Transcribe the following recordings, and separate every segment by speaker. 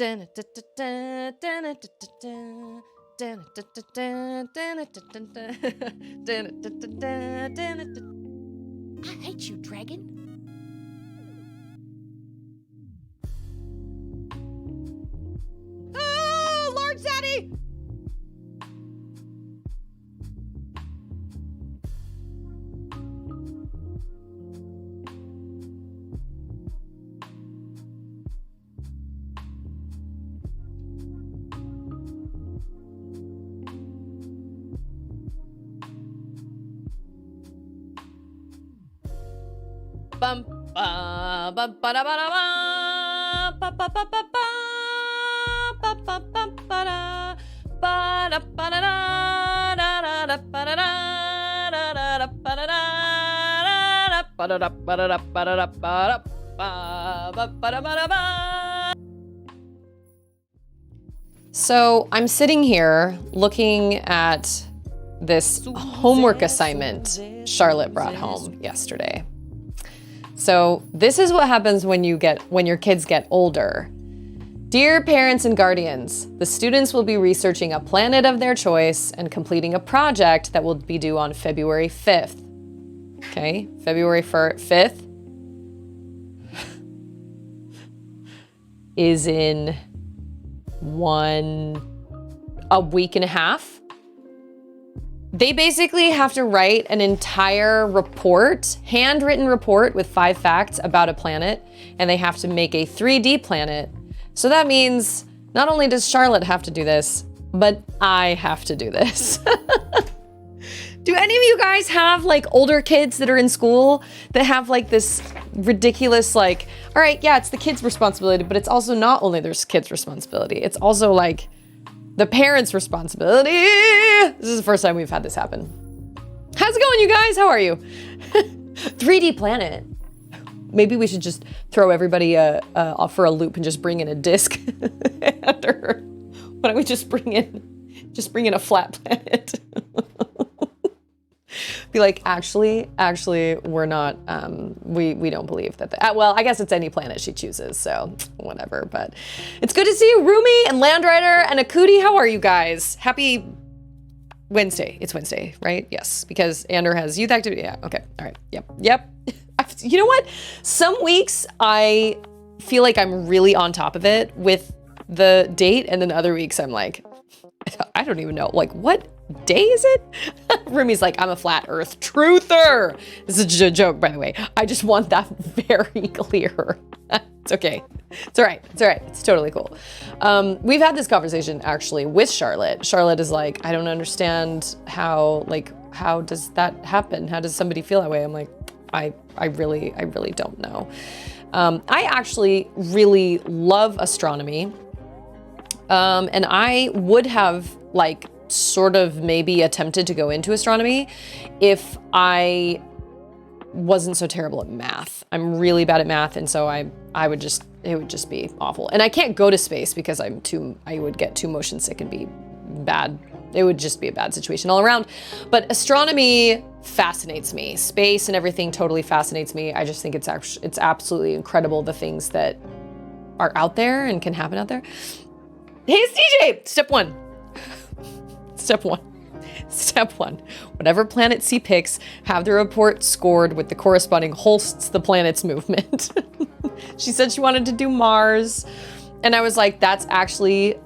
Speaker 1: I hate you, dragon.
Speaker 2: Oh, Large Daddy! Bum ba ba ba da ba da ba ba ba ba ba ba ba ba ba da ba da ba da da da ba da da da ba da da ba da da ba da da ba da da ba da ba ba da ba da ba. So I'm sitting here looking at this homework assignment Charlotte brought home yesterday. So this is what happens when your kids get older. Dear parents and guardians, the students will be researching a planet of their choice and completing a project that will be due on February 5th. Okay, February 5th is in a week and a half. They basically have to write an entire report, handwritten report with 5 facts about a planet, and they have to make a 3D planet. So that means not only does Charlotte have to do this, but I have to do this. Do any of you guys have like older kids that are in school that have like this ridiculous like, all right, yeah, it's the kid's responsibility, but it's also not only their kid's responsibility, it's also like the parents' responsibility. This is the first time we've had this happen. How's it going, you guys? How are you? 3D planet. Maybe we should just throw everybody off for a loop and just bring in a disc. Or why don't we just bring in a flat planet? Be like, actually, we're not, we don't believe that. Well, I guess it's any planet she chooses, so whatever. But it's good to see you, Rumi and Landrider and Akuti. How are you guys? Happy Wednesday. It's Wednesday, right? Yes, because Ander has youth activity. Yeah, okay, all right, yep. You know what? Some weeks I feel like I'm really on top of it with the date, and then other weeks I'm like, I don't even know, like, what day is it? Rumi's like, I'm a flat earth truther. This is a joke, by the way. I just want that very clear. It's okay. It's all right. It's totally cool. We've had this conversation actually with Charlotte. Charlotte is like, I don't understand how does that happen? How does somebody feel that way? I'm like, I really don't know. I actually really love astronomy. And I would have like sort of maybe attempted to go into astronomy if I wasn't so terrible at math. I'm really bad at math, and so it would just be awful. And I can't go to space because I would get too motion sick and be bad. It would just be a bad situation all around. But astronomy fascinates me. Space and everything totally fascinates me. I just think it's absolutely incredible the things that are out there and can happen out there. Hey, it's DJ! Step one. Whatever planet C picks, have the report scored with the corresponding hosts the planet's movement. She said she wanted to do Mars. And I was like, that's actually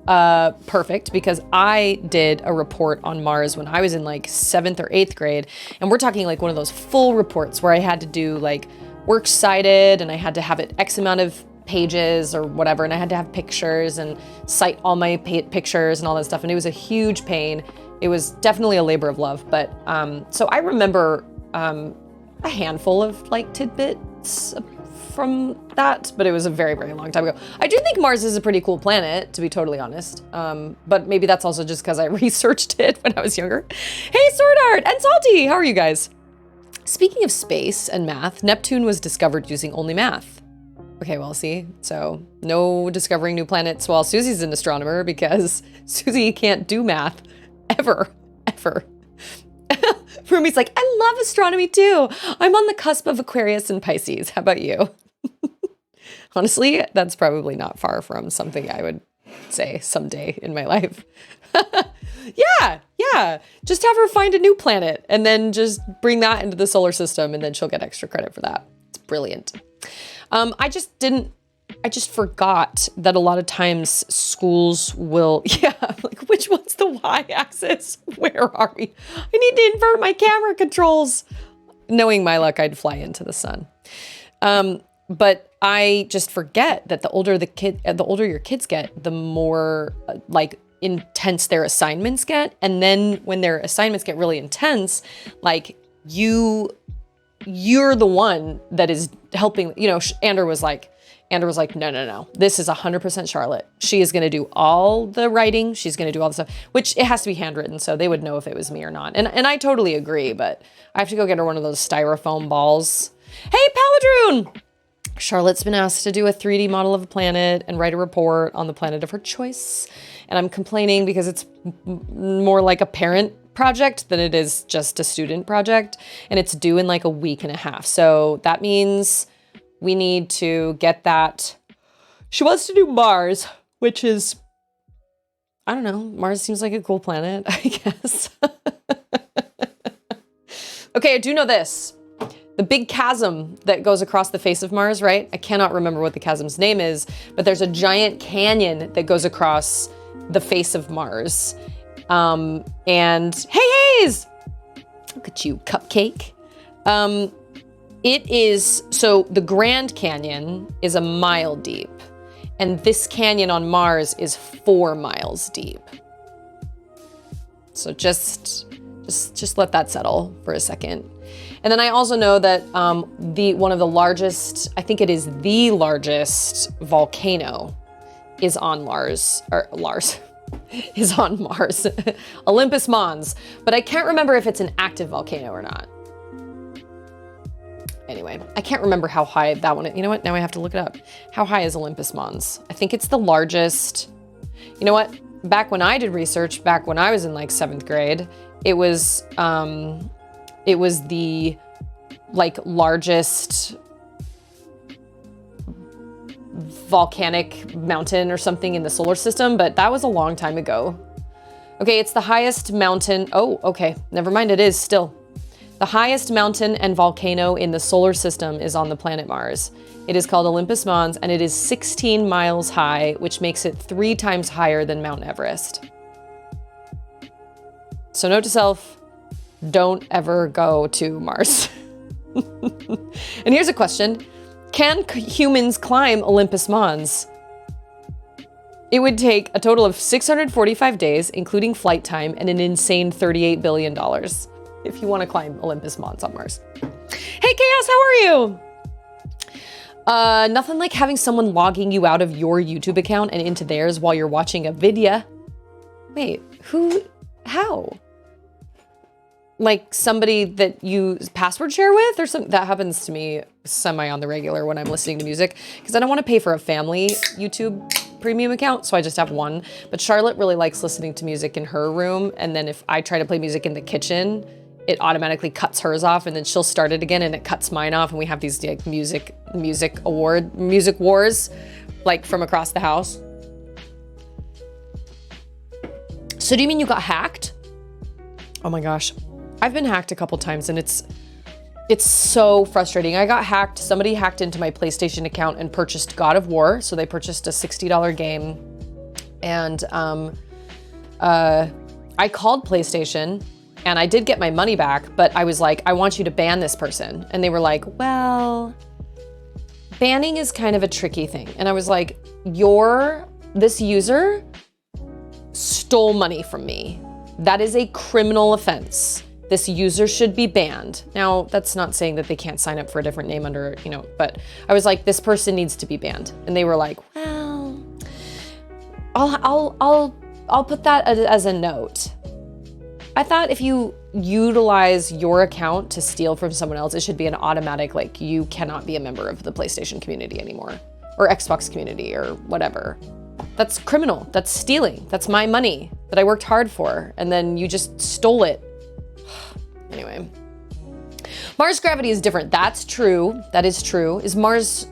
Speaker 2: perfect, because I did a report on Mars when I was in like 7th or 8th grade. And we're talking like one of those full reports where I had to do like works cited, and I had to have it X amount of pages or whatever, and I had to have pictures and cite all my pictures and all that stuff, and it was a huge pain. It was definitely a labor of love, but so I remember a handful of like tidbits from that, but it was a very, very long time ago. I do think Mars is a pretty cool planet, to be totally honest, but maybe that's also just because I researched it when I was younger. Hey, Sword Art and Salty, how are you guys? Speaking of space and math, Neptune was discovered using only math. Okay, well, see, so no discovering new planets while Susie's an astronomer, because Susie can't do math ever. Rumi's like, I love astronomy too. I'm on the cusp of Aquarius and Pisces. How about you? Honestly, that's probably not far from something I would say someday in my life. Yeah. Just have her find a new planet and then just bring that into the solar system, and then she'll get extra credit for that. It's brilliant. I just forgot that a lot of times schools will, like, which one's the y-axis? Where are we? I need to invert my camera controls. Knowing my luck, I'd fly into the sun. But I just forget that the older your kids get, the more like intense their assignments get. And then when their assignments get really intense, like you're the one that is helping, you know. Andrew was like, no. This is 100% Charlotte. She is going to do all the writing. She's going to do all the stuff, which it has to be handwritten, so they would know if it was me or not. And I totally agree, but I have to go get her one of those styrofoam balls. Hey, Paladrune! Charlotte's been asked to do a 3D model of a planet and write a report on the planet of her choice. And I'm complaining because it's more like a parent project than it is just a student project. And it's due in like a week and a half. So that means we need to get that. She wants to do Mars, which is, I don't know, Mars seems like a cool planet, I guess. Okay, I do know this. The big chasm that goes across the face of Mars, right? I cannot remember what the chasm's name is, but there's a giant canyon that goes across the face of Mars. And hey, Hayes! Look at you, cupcake. It is, so the Grand Canyon is 1 mile deep, and this canyon on Mars is 4 miles deep. So just let that settle for a second. And then I also know that one of the largest, I think it is the largest volcano is on Mars, is on Mars, Olympus Mons. But I can't remember if it's an active volcano or not. Anyway, I can't remember how high that one is. You know what? Now I have to look it up. How high is Olympus Mons? I think it's the largest. You know what? Back when I did research, back when I was in like 7th grade, it was the like largest volcanic mountain or something in the solar system, but that was a long time ago. Okay, it's the highest mountain. Oh, okay. Never mind. It is still. The highest mountain and volcano in the solar system is on the planet Mars. It is called Olympus Mons, and it is 16 miles high, which makes it 3 times higher than Mount Everest. So note to self, don't ever go to Mars. And here's a question. Can humans climb Olympus Mons? It would take a total of 645 days, including flight time, and an insane $38 billion. If you want to climb Olympus Mons on Mars. Hey, Chaos, how are you? Nothing like having someone logging you out of your YouTube account and into theirs while you're watching a video. Wait, how? Like somebody that you password share with or something? That happens to me semi on the regular when I'm listening to music because I don't want to pay for a family YouTube premium account, so I just have one. But Charlotte really likes listening to music in her room, and then if I try to play music in the kitchen, it automatically cuts hers off, and then she'll start it again and it cuts mine off, and we have these like music wars like from across the house. So do you mean you got hacked? Oh my gosh. I've been hacked a couple times and it's so frustrating. I got hacked. Somebody hacked into my PlayStation account and purchased God of War. So they purchased a $60 game, and I called PlayStation and I did get my money back, but I was like, I want you to ban this person. And they were like, well, banning is kind of a tricky thing. And I was like, this user stole money from me. That is a criminal offense. This user should be banned. Now, that's not saying that they can't sign up for a different name under, but I was like, this person needs to be banned. And they were like, well, I'll put that as a note. I thought if you utilize your account to steal from someone else, it should be an automatic, like, you cannot be a member of the PlayStation community anymore, or Xbox community, or whatever. That's criminal. That's stealing. That's my money that I worked hard for, and then you just stole it. Anyway. Mars gravity is different. That's true. That is true. Is Mars...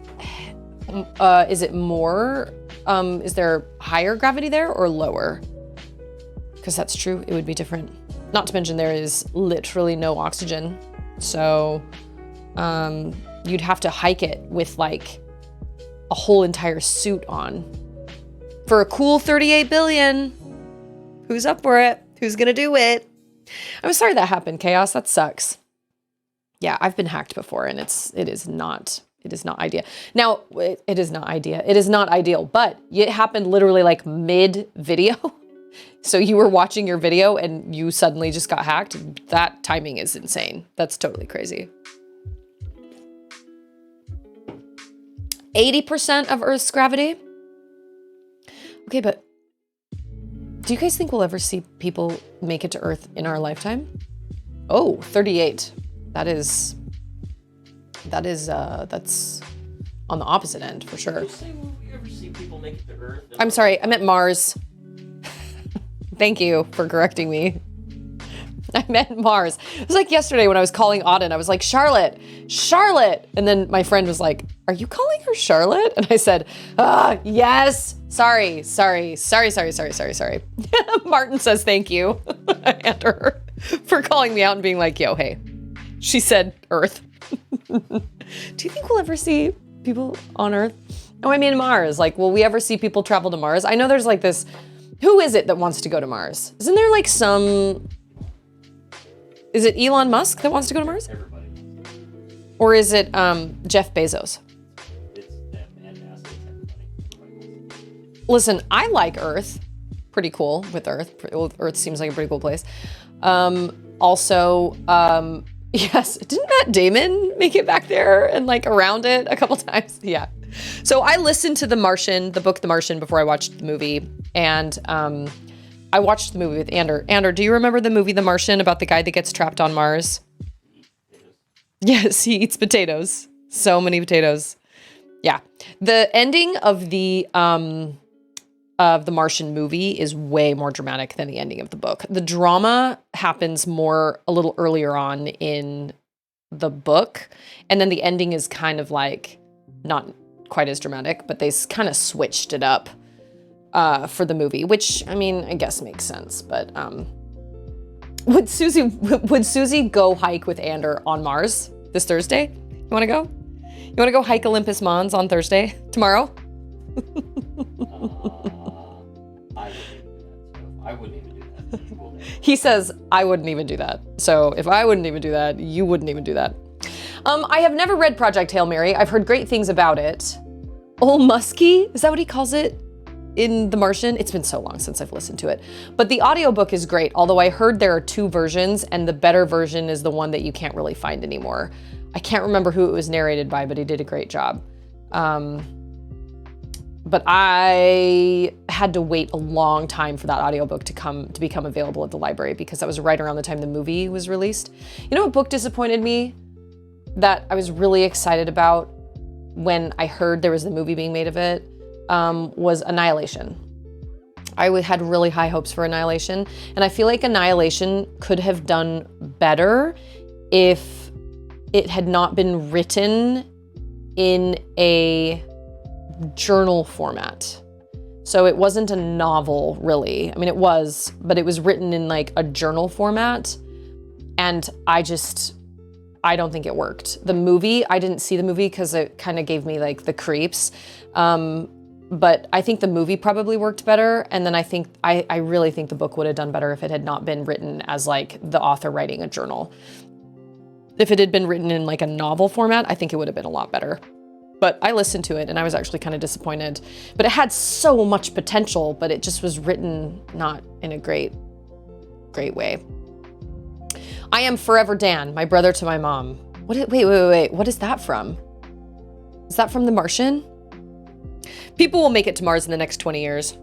Speaker 2: is it more, is there higher gravity there or lower? Because that's true, it would be different. Not to mention there is literally no oxygen. So you'd have to hike it with like a whole entire suit on. For a cool 38 billion. Who's up for it? Who's gonna do it? I'm sorry that happened, Chaos. That sucks. Yeah, I've been hacked before, and it is not ideal. Now, it is not idea. It is not ideal, but it happened literally like mid-video. So you were watching your video and you suddenly just got hacked. That timing is insane. That's totally crazy. 80% of Earth's gravity. Okay, but do you guys think we'll ever see people make it to Earth in our lifetime? Oh, 38. That's on the opposite end for sure.
Speaker 1: Did you say will we ever see people make it to Earth?
Speaker 2: I'm sorry, I meant Mars. Thank you for correcting me. I meant Mars. It was like yesterday when I was calling Auden, I was like, Charlotte. And then my friend was like, are you calling her Charlotte? And I said, yes. Sorry. Martin says thank you and her for calling me out and being like, yo, hey, she said Earth. Do you think we'll ever see people on Earth? Oh, I mean Mars. Like, will we ever see people travel to Mars? I know there's like this, who is it that wants to go to Mars? Isn't there like some, is it Elon Musk that wants to go to Mars?
Speaker 1: Everybody.
Speaker 2: Or is it Jeff Bezos?
Speaker 1: It's them and NASA. Everybody.
Speaker 2: Listen, I like Earth. Pretty cool with Earth. Earth seems like a pretty cool place. Yes, didn't Matt Damon make it back there and like around it a couple times? Yeah. So I listened to The Martian, the book The Martian, before I watched the movie. And I watched the movie with Ander. Ander, do you remember the movie The Martian about the guy that gets trapped on Mars? Yes, he eats potatoes. So many potatoes. Yeah. The ending of the Martian movie is way more dramatic than the ending of the book. The drama happens a little earlier on in the book. And then the ending is kind of like not quite as dramatic, but they kind of switched it up for the movie, which I mean, I guess makes sense. But would Susie go hike with Ander on Mars this Thursday? You want to go? You want to go hike Olympus Mons on Thursday? Tomorrow?
Speaker 1: I wouldn't even do that.
Speaker 2: He says, I wouldn't even do that. So if I wouldn't even do that, you wouldn't even do that. I have never read Project Hail Mary. I've heard great things about it. Old Muskie, is that what he calls it in The Martian? It's been so long since I've listened to it. But the audiobook is great, although I heard there are 2 versions and the better version is the one that you can't really find anymore. I can't remember who it was narrated by, but he did a great job. But I had to wait a long time for that audiobook to become available at the library because that was right around the time the movie was released. You know what book disappointed me that I was really excited about when I heard there was the movie being made of it was Annihilation. I had really high hopes for Annihilation, and I feel like Annihilation could have done better if it had not been written in a journal format. So it wasn't a novel, really. I mean, it was, but it was written in like a journal format. And I don't think it worked. The movie, I didn't see the movie because it kind of gave me like the creeps. But I think the movie probably worked better. And then I really think the book would have done better if it had not been written as like the author writing a journal. If it had been written in like a novel format, I think it would have been a lot better. But I listened to it and I was actually kind of disappointed. But it had so much potential, but it just was written not in a great way. I am Forever Dan, my brother to my mom. Wait. What is that from? Is that from The Martian? People will make it to Mars in the next 20 years.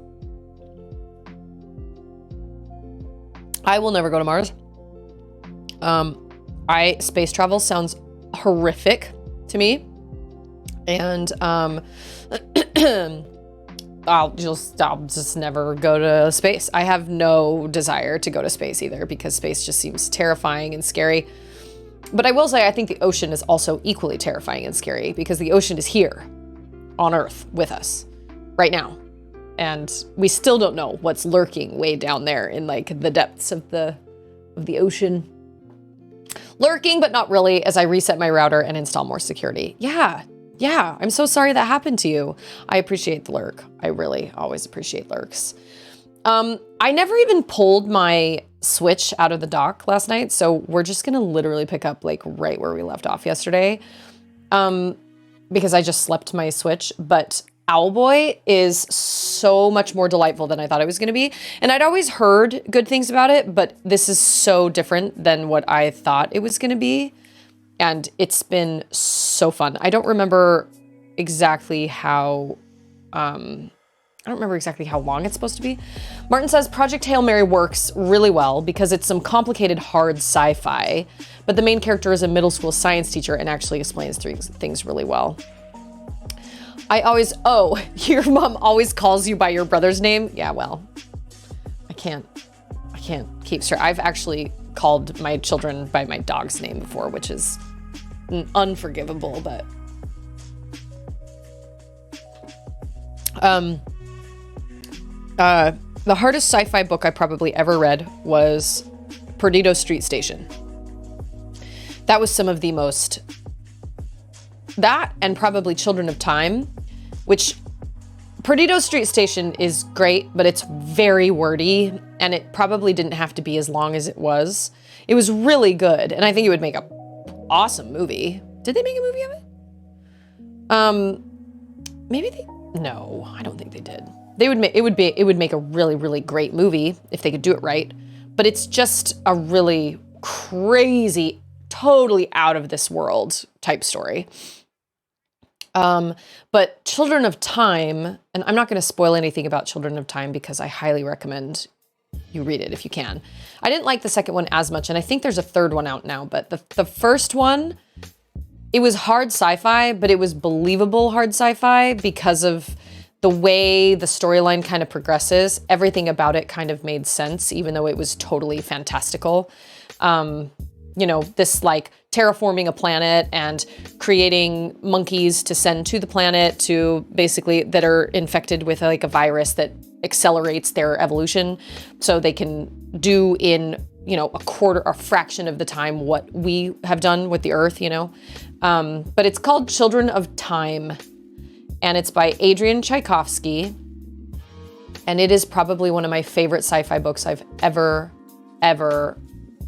Speaker 2: I will never go to Mars. Space travel sounds horrific to me. And I'll just never go to space. I have no desire to go to space either because space just seems terrifying and scary. But I will say I think the ocean is also equally terrifying and scary because the ocean is here on Earth with us right now. And we still don't know what's lurking way down there in like the depths of the ocean. Lurking, but not really, as I reset my router and install more security. Yeah, I'm so sorry that happened to you. I appreciate the lurk. I really always appreciate lurks. I never even pulled my Switch out of the dock last night, so we're just gonna literally pick up like right where we left off yesterday. Because I just slept my Switch, but Owlboy is so much more delightful than I thought it was gonna be. And I'd always heard good things about it, but this is so different than what I thought it was gonna be. And it's been so fun. I don't remember exactly how, long it's supposed to be. Martin says Project Hail Mary works really well because it's some complicated, hard sci-fi, but the main character is a middle school science teacher and actually explains things really well. Your mom always calls you by your brother's name? Yeah, well, I can't keep straight. I've actually called my children by my dog's name before, which is unforgivable, but the hardest sci-fi book I probably ever read was Perdido Street Station. That was some of the most, that and probably Children of Time, which Perdido Street Station is great, but it's very wordy and it probably didn't have to be as long as it was. It was really good. And I think it would make a awesome movie. Did they make a movie of it? No, I don't think they did. It would make a really, really great movie if they could do it right. But it's just a really crazy, totally out of this world type story. But Children of Time, and I'm not going to spoil anything about Children of Time because I highly recommend you read it if you can. I didn't like the second one as much, and I think there's a third one out now, but the first one, it was hard sci-fi, but it was believable hard sci-fi because of the way the storyline kind of progresses. Everything about it kind of made sense, even though it was totally fantastical. This like terraforming a planet and creating monkeys to send to the planet to basically that are infected with like a virus that accelerates their evolution so they can do in, a fraction of the time what we have done with the Earth, But it's called Children of Time, and it's by Adrian Tchaikovsky. And it is probably one of my favorite sci-fi books I've ever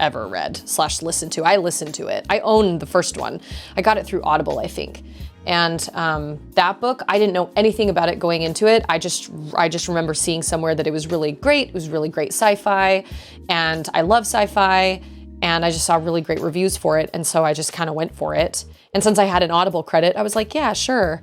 Speaker 2: read / listened to. I listened to it. I own the first one. I got it through Audible, I think. And that book, I didn't know anything about it going into it. I just remember seeing somewhere that it was really great. It was really great sci-fi, and I love sci-fi, and I just saw really great reviews for it, and so I just kind of went for it. And since I had an Audible credit, I was like, yeah, sure.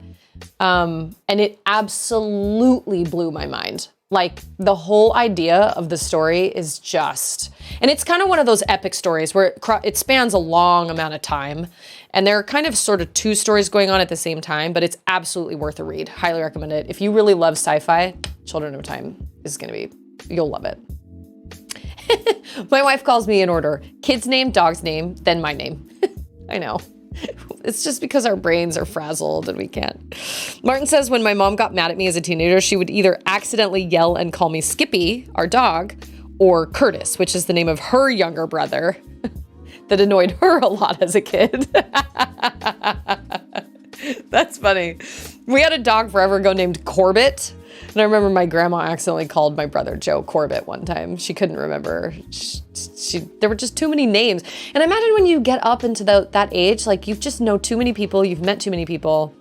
Speaker 2: And it absolutely blew my mind. Like, the whole idea of the story is just, and it's kind of one of those epic stories where it spans a long amount of time, and there are kind of sort of two stories going on at the same time, but it's absolutely worth a read. Highly recommend it. If you really love sci-fi, Children of Time is gonna be, you'll love it. My wife calls me in order: kid's name, dog's name, then my name. I know. It's just because our brains are frazzled and we can't. Martin says, when my mom got mad at me as a teenager, she would either accidentally yell and call me Skippy, our dog, or Curtis, which is the name of her younger brother that annoyed her a lot as a kid. That's funny. We had a dog forever ago named Corbett. And I remember my grandma accidentally called my brother Joe Corbett one time. She couldn't remember. There were just too many names. And imagine when you get up into that age, like you just know too many people, you've met too many people.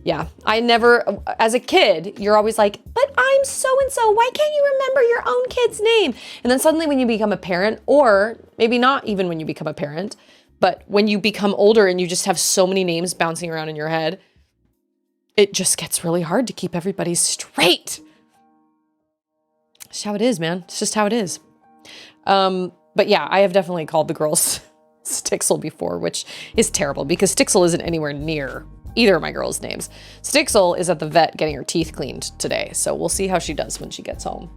Speaker 2: Yeah, I never, as a kid, you're always like, but I'm so-and-so, why can't you remember your own kid's name? And then suddenly when you become a parent, or maybe not even when you become a parent, but when you become older and you just have so many names bouncing around in your head, it just gets really hard to keep everybody straight. It's how it is, man. It's just how it is. But yeah, I have definitely called the girls Stixel before, which is terrible because Stixel isn't anywhere near either of my girls' names. Stixel is at the vet getting her teeth cleaned today, so we'll see how she does when she gets home.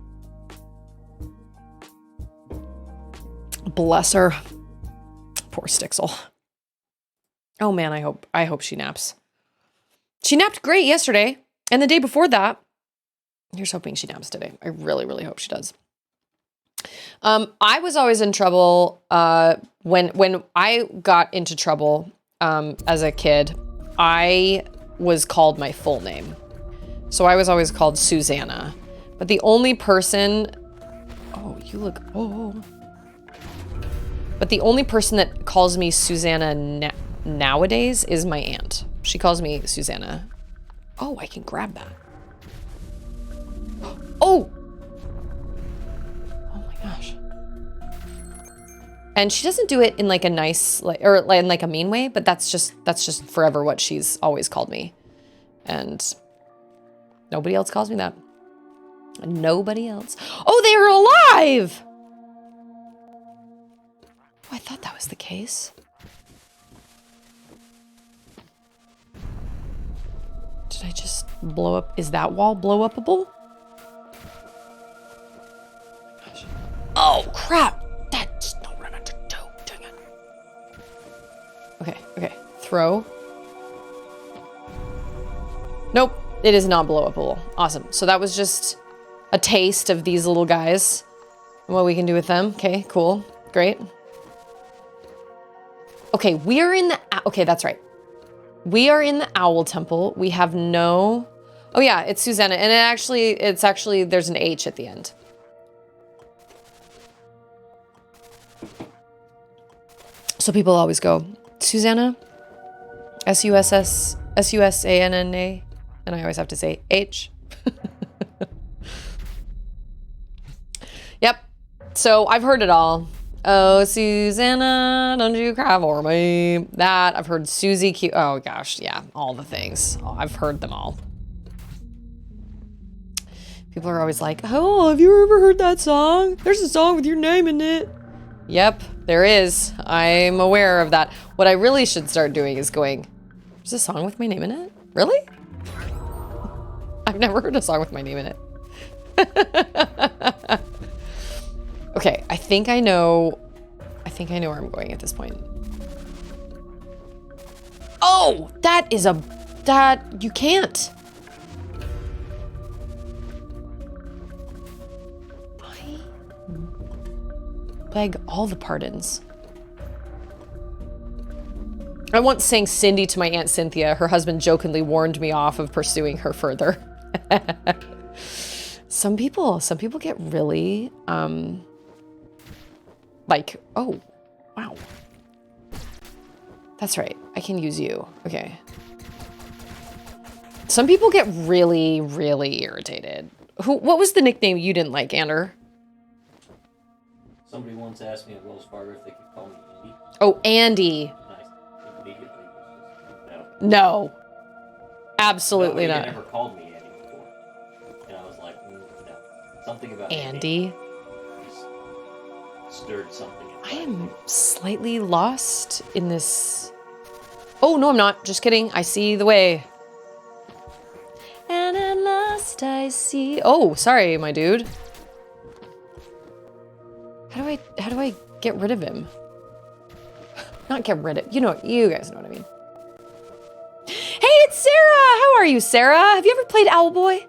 Speaker 2: Bless her. Poor Stixel. Oh man, I hope she naps. She napped great yesterday. And the day before that, here's hoping she naps today. I really, really hope she does. I was always in trouble when I got into trouble as a kid. I was called my full name. So I was always called Susanna. But the only person... Oh, you look... Oh. But the only person that calls me Susanna nowadays is my aunt. She calls me Susanna. Oh, I can grab that. Oh! Oh my gosh. And she doesn't do it in like a nice, or in like a mean way, but that's just forever what she's always called me. And nobody else calls me that. Nobody else. Oh, they are alive! Oh, I thought that was the case. Did I just blow up? Is that wall blow upable? Gosh. Oh, crap. That's not what I meant to do. Dang it. Okay, okay. Throw. Nope. It is not blow upable. Awesome. So that was just a taste of these little guys and what we can do with them. Okay, cool. Great. Okay, we are in the... Okay, that's right. We are in the Owl Temple. We have no... Oh yeah, it's Susanna. And it's actually, there's an H at the end. So people always go, Susanna? S-U-S-S-S-U-S-A-N-N-A. And I always have to say H. Yep. So I've heard it all. Oh, Susanna, don't you cry for me. That, I've heard Susie Q. Oh gosh, yeah, all the things. Oh, I've heard them all. People are always like, oh, have you ever heard that song? There's a song with your name in it. Yep, there is. I'm aware of that. What I really should start doing is going, there's a song with my name in it? Really? I've never heard a song with my name in it. Okay, I think I know where I'm going at this point. Oh, that you can't. I beg all the pardons. I once sang Cindy to my Aunt Cynthia. Her husband jokingly warned me off of pursuing her further. Some people get really, like, oh, wow. That's right. I can use you. Okay. Some people get really, really irritated. What was the nickname you didn't like, Ander?
Speaker 1: Somebody once asked me at Wells Fargo if they could call me Andy.
Speaker 2: Oh, Andy.
Speaker 1: And I immediately was just,
Speaker 2: No. Absolutely
Speaker 1: Nobody
Speaker 2: not.
Speaker 1: had ever called me Andy before. And I was like, no. Something about
Speaker 2: Andy.
Speaker 1: Stirred something.
Speaker 2: I am slightly lost in this. Oh, no, I'm not. Just kidding. I see the way. And at last I see. Oh, sorry, my dude. How do I get rid of him? Not get rid of, you guys know what I mean. Hey, it's Sarah! How are you, Sarah? Have you ever played Owlboy?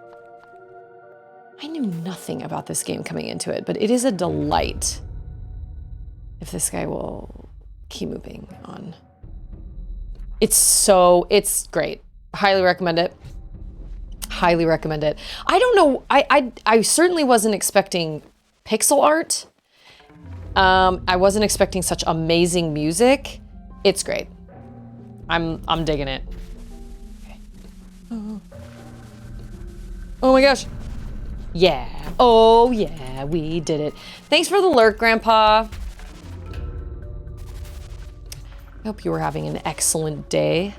Speaker 2: I knew nothing about this game coming into it, but it is a delight. If this guy will keep moving on. It's great. Highly recommend it. Highly recommend it. I don't know, I certainly wasn't expecting pixel art. I wasn't expecting such amazing music. It's great. I'm digging it. Okay. Oh my gosh. Yeah. Oh yeah, we did it. Thanks for the lurk, Grandpa. I hope you were having an excellent day.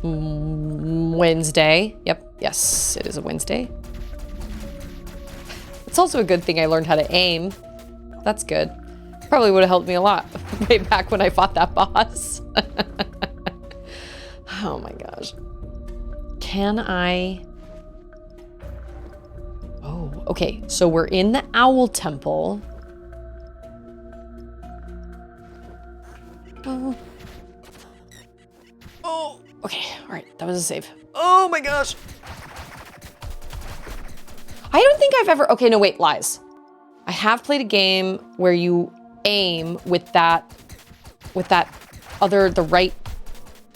Speaker 2: Wednesday. Yep. Yes, it is a Wednesday. It's also a good thing I learned how to aim. That's good. Probably would have helped me a lot way back when I fought that boss. Oh my gosh. Can I... Oh, okay. So we're in the Owl Temple. Oh. Oh. Okay, all right, that was a save. Oh my gosh. I don't think I've ever, okay, no, wait, lies. I have played a game where you aim with the right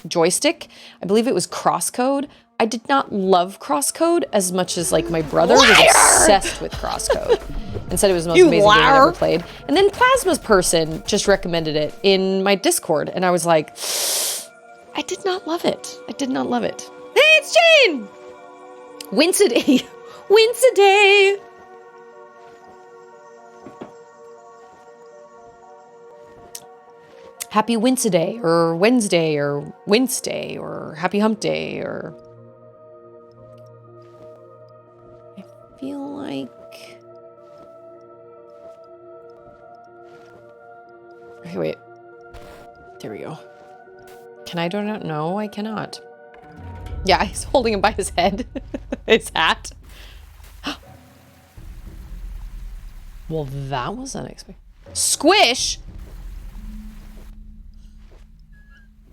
Speaker 2: joystick. I believe it was Crosscode. I did not love Crosscode as much as like my brother was obsessed with Crosscode and said it was the most amazing game I ever played. And then Plasma's person just recommended it in my Discord. And I was like, I did not love it. I did not love it. Hey, it's Jane! Wince-a-day. Wince-a-day. Happy Wince-a-day, or Wednesday, or Wednesday, or Happy Hump Day, or... I feel like... Okay, wait. There we go. Can I do it? No, I cannot. Yeah, he's holding him by his head. His hat. Well, that was unexpected. Squish!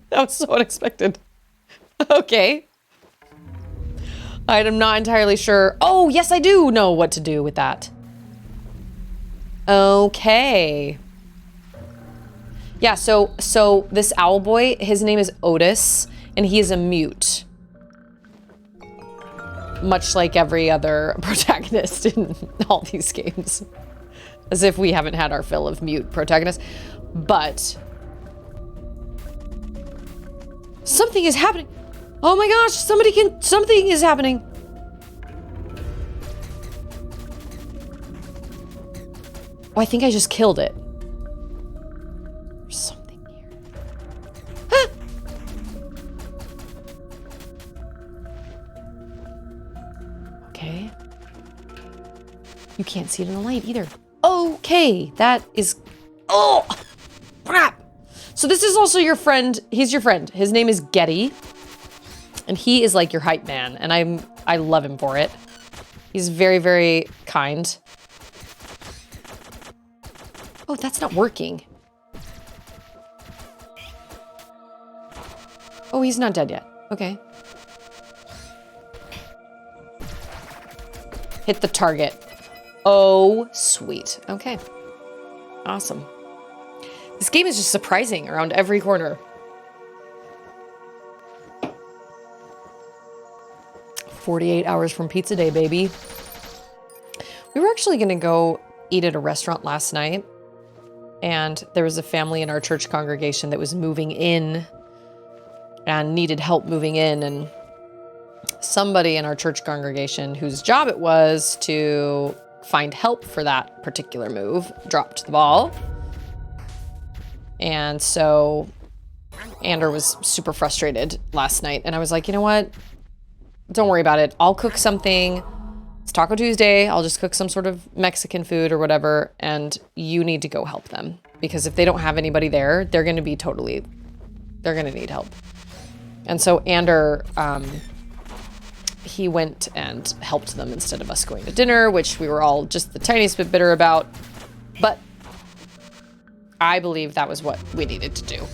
Speaker 2: That was so unexpected. Okay. I'm not entirely sure. Oh, yes, I do know what to do with that. Okay. Yeah, so this Owlboy, his name is Otus, and he is a mute. Much like every other protagonist in all these games. As if we haven't had our fill of mute protagonists. But... something is happening! Oh my gosh, something is happening! Oh, I think I just killed it. There's something here. Ah! Okay. You can't see it in the light either. Okay, that is... oh! Crap! So this is also your friend. He's your friend. His name is Geddy. And he is like your hype man. And I love him for it. He's very, very kind. Oh, that's not working. Oh, he's not dead yet. Okay. Hit the target. Oh, sweet. Okay. Awesome. This game is just surprising around every corner. 48 hours from pizza day, baby. We were actually gonna go eat at a restaurant last night, and there was a family in our church congregation that was moving in and needed help moving in, and somebody in our church congregation whose job it was to find help for that particular move dropped the ball. And so Ander was super frustrated last night, and I was like, you know what? Don't worry about it. I'll cook something. It's Taco Tuesday. I'll just cook some sort of Mexican food or whatever, and you need to go help them. Because if they don't have anybody there, they're going to be they're going to need help. And so Ander, he went and helped them instead of us going to dinner, which we were all just the tiniest bit bitter about. But I believe that was what we needed to do.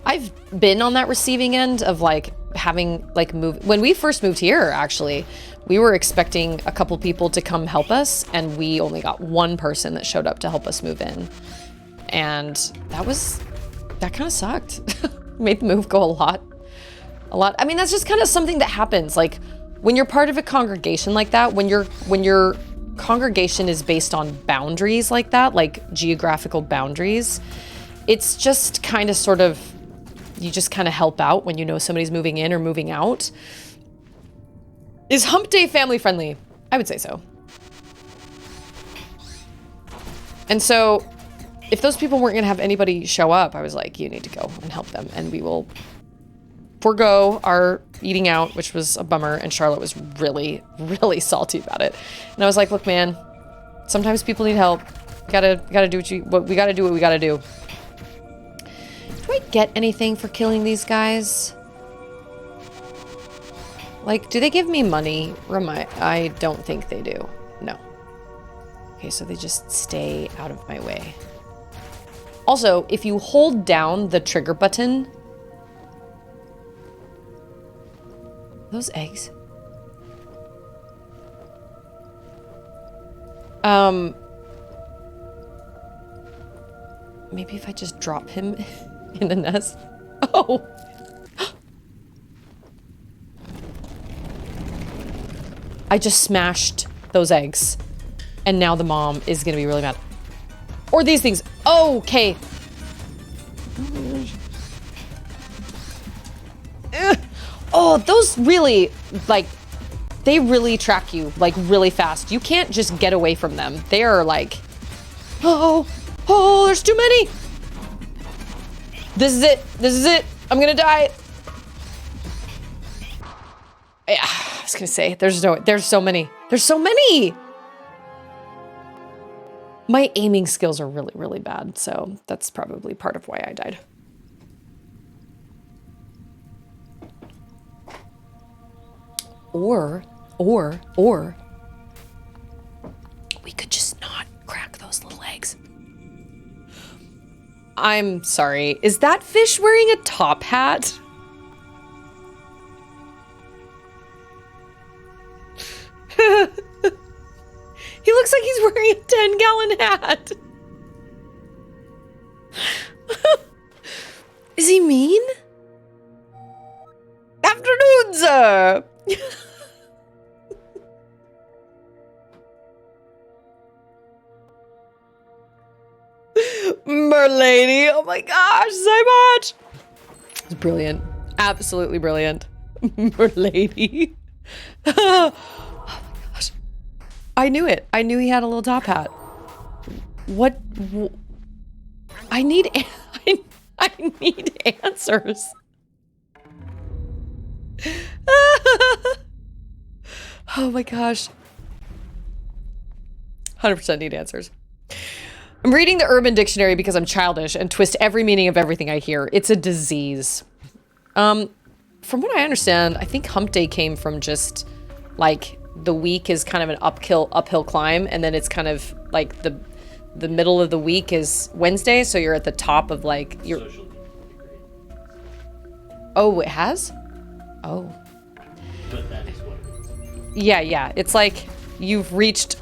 Speaker 2: I've been on that receiving end of like having like when we first moved here, actually, we were expecting a couple people to come help us, and we only got one person that showed up to help us move in. And that kind of sucked. Made the move go a lot. I mean, that's just kind of something that happens. Like when you're part of a congregation like that, when your congregation is based on boundaries like that, like geographical boundaries, it's just kind of sort of, you just kind of help out when you know somebody's moving in or moving out. Is Hump Day family friendly? I would say so. And so if those people weren't gonna have anybody show up, I was like, you need to go and help them, and we will forego our eating out, which was a bummer, and Charlotte was really, really salty about it. And I was like, look, man, sometimes people need help. We gotta do we gotta do what we gotta do. Do I get anything for killing these guys? Like, do they give me money? I don't think they do. No. Okay, so they just stay out of my way. Also, if you hold down the trigger button those eggs? Maybe if I just drop him in the nest. Oh! I just smashed those eggs. And now the mom is gonna be really mad. Or these things. Oh, okay. Oh, those really, like, they really track you, like, really fast. You can't just get away from them. They are like, oh, there's too many. This is it. This is it. I'm gonna die. Yeah, I was gonna say, there's so many. There's so many. My aiming skills are really, really bad, so that's probably part of why I died. Or, we could just not crack those little eggs. I'm sorry, is that fish wearing a top hat? He looks like he's wearing a 10-gallon hat. Is he mean? Afternoon, sir. Merlady, oh my gosh, so much. It's brilliant, absolutely brilliant. Merlady. Oh my gosh, I knew it. I knew he had a little top hat. What? I need answers. Oh my gosh. 100% need answers. I'm reading the Urban Dictionary because I'm childish and twist every meaning of everything I hear. It's a disease. From what I understand, I think hump day came from just like the week is kind of an uphill climb, and then it's kind of like the middle of the week is Wednesday, so you're at the top of like your. Oh, it has? Oh.
Speaker 1: But that is what it is.
Speaker 2: Yeah. It's like you've reached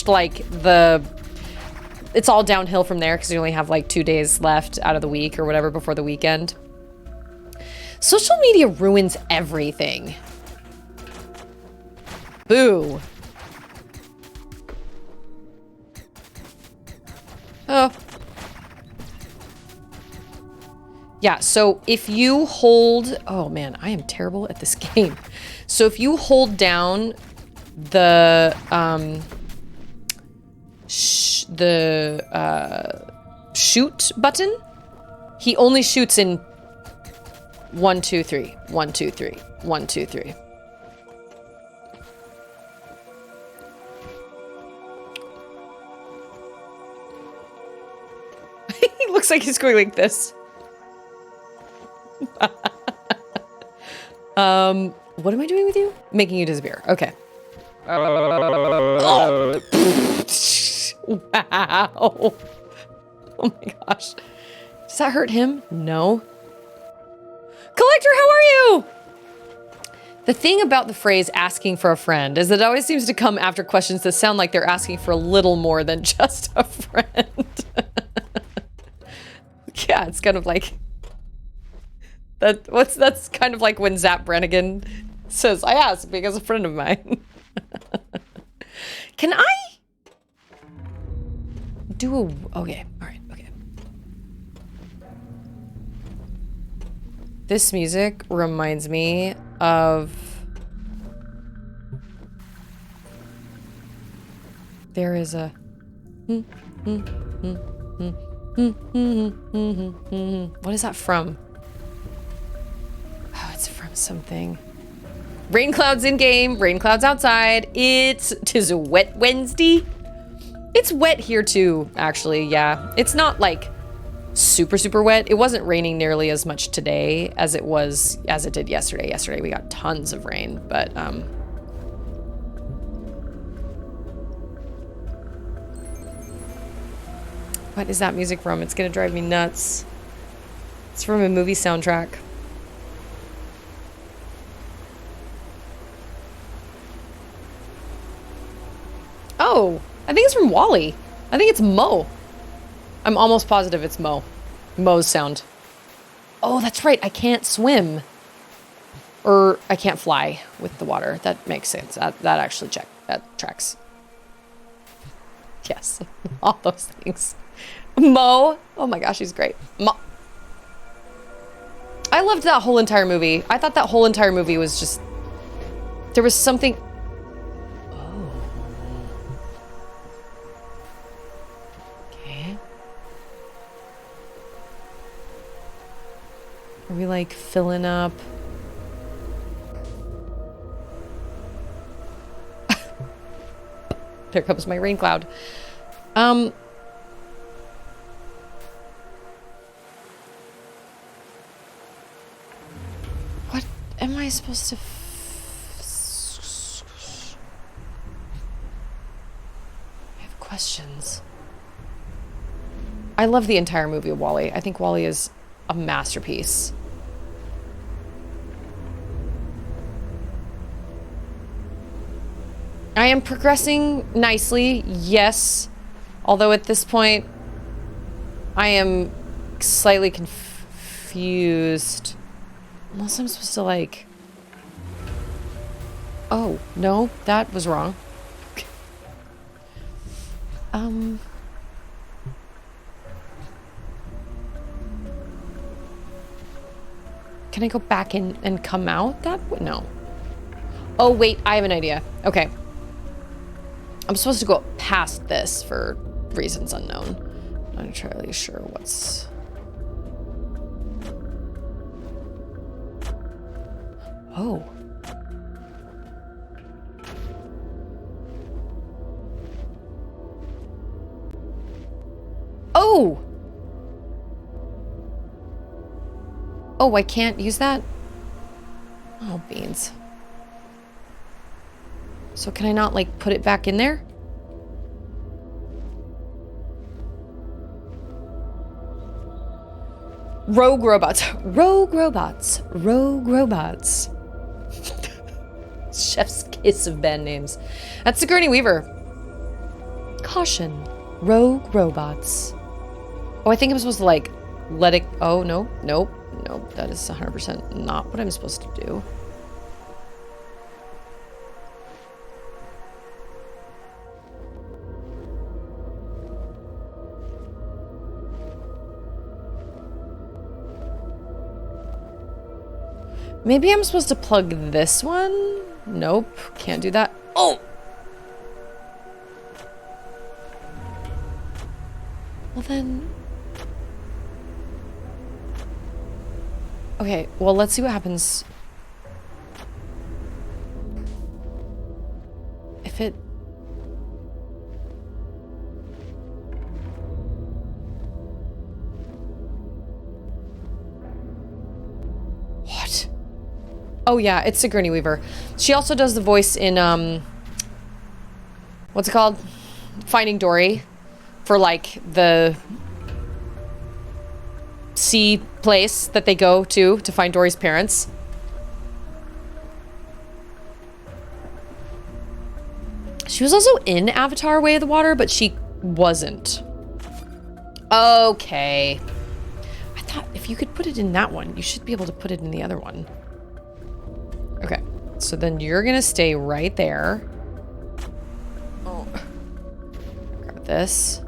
Speaker 2: like it's all downhill from there because you only have like 2 days left out of the week or whatever before the weekend. Social media ruins everything. Boo. Oh. Yeah, so if you hold... Oh man, I am terrible at this game. So if you hold down the shoot button, he only shoots in 1, 2, 3, 1, 2, 3, 1, 2, 3. He looks like he's going like this. What am I doing with you? Making you disappear. Okay. Oh. Wow. Oh my gosh. Does that hurt him? No. Collector, how are you? The thing about the phrase asking for a friend is that it always seems to come after questions that sound like they're asking for a little more than just a friend. Yeah, it's kind of like that's kind of like when Zap Brannigan says, I asked because a friend of mine. Can I do a... Okay, all right, okay. This music reminds me of... There is a... What is that from? Oh, it's from something. Rain clouds in game, rain clouds outside. Tis a wet Wednesday. It's wet here too, actually, yeah. It's not like super, super wet. It wasn't raining nearly as much today as it did yesterday. Yesterday we got tons of rain, but what is that music from? It's gonna drive me nuts. It's from a movie soundtrack. know. I think it's from Wall-E. I think it's Mo. I'm almost positive it's Mo. Mo's sound. Oh, that's right. I can't swim. Or I can't fly with the water. That makes sense. That actually that tracks. Yes, all those things. Mo. Oh my gosh, he's great. Mo. I loved that whole entire movie. I thought that whole entire movie was just... There was something... Oh. Okay. Are we like filling up? There comes my rain cloud. What am I supposed to... I have questions. I love the entire movie of Wall-E. I think Wall-E is a masterpiece. I am progressing nicely, yes. Although at this point, I am slightly confused. Unless I'm supposed to like... Oh, no, that was wrong. Can I go back in and come out that? No. Oh, wait, I have an idea. Okay. I'm supposed to go past this for reasons unknown. I'm not entirely sure what's... Oh. Oh! Oh, I can't use that? Oh, beans. So can I not, like, put it back in there? Rogue robots. Rogue robots. Rogue robots. Chef's kiss of band names. That's Sigourney Weaver. Caution. Rogue robots. Oh, I think I'm supposed to, like, let it... Oh, no. Nope. Nope. That is 100% not what I'm supposed to do. Maybe I'm supposed to plug this one? Nope, can't do that. Oh! Well then... Okay, well let's see what happens. If it... What? Oh yeah, it's Sigourney Weaver. She also does the voice in, what's it called? Finding Dory. For, like, the sea place that they go to find Dory's parents. She was also in Avatar: Way of the Water, but she wasn't. Okay. I thought if you could put it in that one, you should be able to put it in the other one. Okay, so then you're gonna stay right there. Oh. Grab this.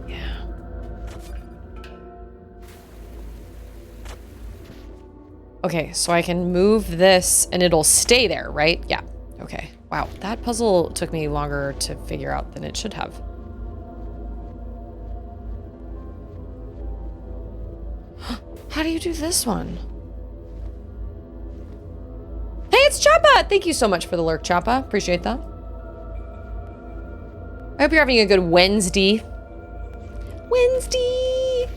Speaker 2: Yeah. Okay, so I can move this and it'll stay there, right? Yeah. Okay. Wow, that puzzle took me longer to figure out than it should have. How do you do this one? Hey, it's Choppa! Thank you so much for the lurk, Choppa. Appreciate that. I hope you're having a good Wednesday. Wednesday!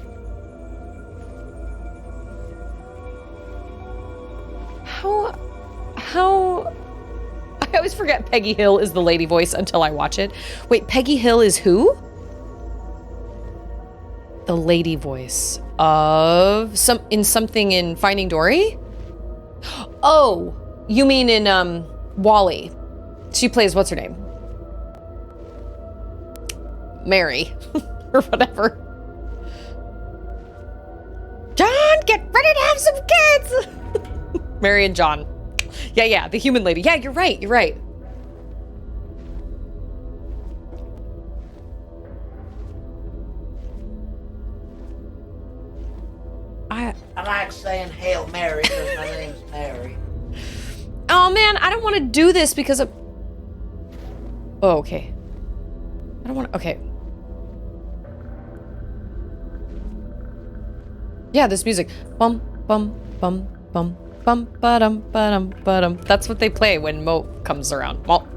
Speaker 2: How... I always forget Peggy Hill is the lady voice until I watch it. Wait, Peggy Hill is who? The lady voice of something in Finding Dory? Oh, you mean in Wall-E. She plays, what's her name? Mary or whatever. John, get ready to have some kids. Mary and John. Yeah, the human lady. Yeah, you're right.
Speaker 3: I like saying Hail Mary because my name's Mary.
Speaker 2: Oh man, I don't want to do this because of... Oh, okay. I don't want to... Okay. Yeah, this music. Bum, bum, bum, bum, bum, ba-dum, ba-dum, ba-dum. That's what they play when Mo comes around. Well...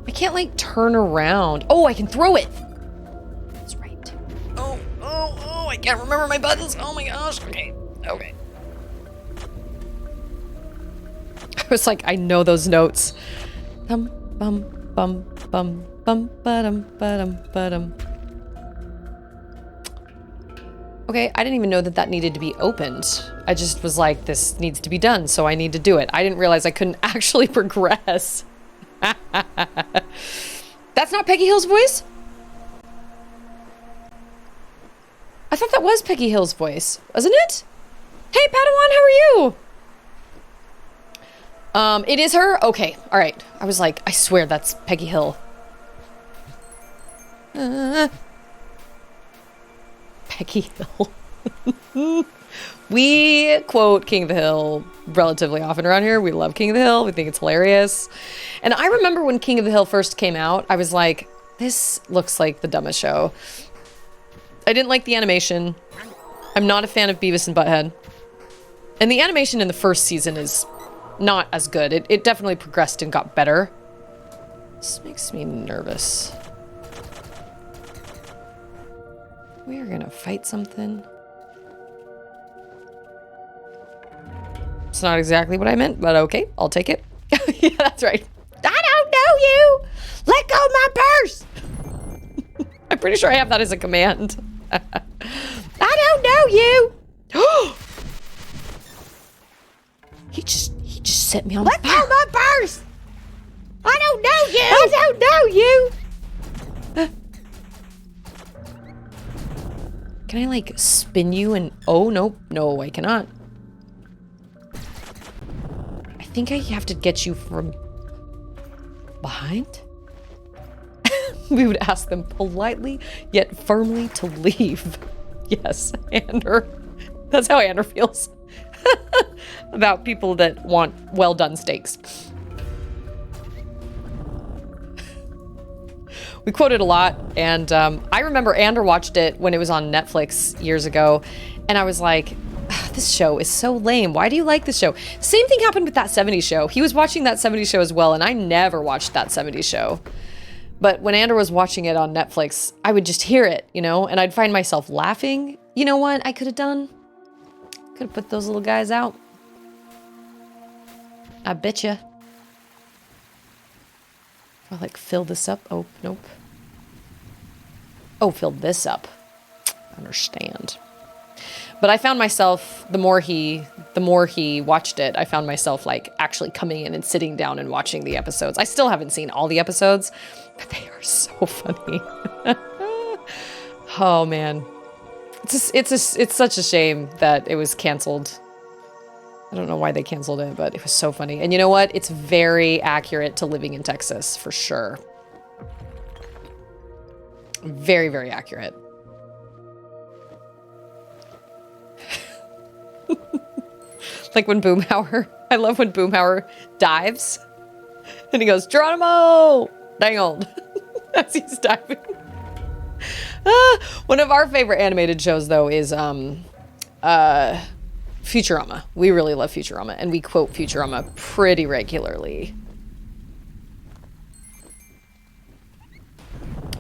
Speaker 2: I can't, like, turn around. Oh, I can throw it! That's right. Oh, I can't remember my buttons. Oh my gosh. Okay. I was like, I know those notes. Bum, bum, bum, bum, bum, ba-dum, ba-dum, ba-dum. Okay, I didn't even know that needed to be opened. I just was like, this needs to be done, so I need to do it. I didn't realize I couldn't actually progress. That's not Peggy Hill's voice? I thought that was Peggy Hill's voice, wasn't it? Hey, Padawan, how are you? It is her? Okay, all right. I was like, I swear that's Peggy Hill. Peggy Hill. We quote King of the Hill relatively often around here. We love King of the Hill. We think it's hilarious. And I remember when King of the Hill first came out, I was like, this looks like the dumbest show. I didn't like the animation. I'm not a fan of Beavis and Butthead. And the animation in the first season is not as good. It definitely progressed and got better. This makes me nervous. We are gonna fight something. It's not exactly what I meant, but okay, I'll take it. Yeah, that's right. I don't know you! Let go of my purse! I'm pretty sure I have that as a command. I don't know you! He just set me on fire. Let go of my purse! I don't know you! I don't know you! Can I, like, spin you and... Oh, nope. No, I cannot. I think I have to get you from... behind? We would ask them politely, yet firmly to leave. Yes, Ander. That's how Ander feels. About people that want well-done steaks. We quote it a lot, and I remember Ander watched it when it was on Netflix years ago, and I was like, this show is so lame. Why do you like this show? Same thing happened with that 70s show. He was watching that 70s show as well, and I never watched that 70s show. But when Ander was watching it on Netflix, I would just hear it, you know, and I'd find myself laughing. You know what I could have done? Could have put those little guys out. I bet you. I'll like fill this up. Oh, nope. Oh, fill this up. I understand. But I found myself, the more he watched it, I found myself like actually coming in and sitting down and watching the episodes. I still haven't seen all the episodes, but they are so funny. Oh man. It's such a shame that it was canceled. I don't know why they canceled it, but it was so funny. And you know what? It's very accurate to living in Texas, for sure. Very, very accurate. Like when Boomhauer, I love when Boomhauer dives. And he goes, Geronimo! Dang old. As he's diving. One of our favorite animated shows, though, is Futurama. We really love Futurama, and we quote Futurama pretty regularly.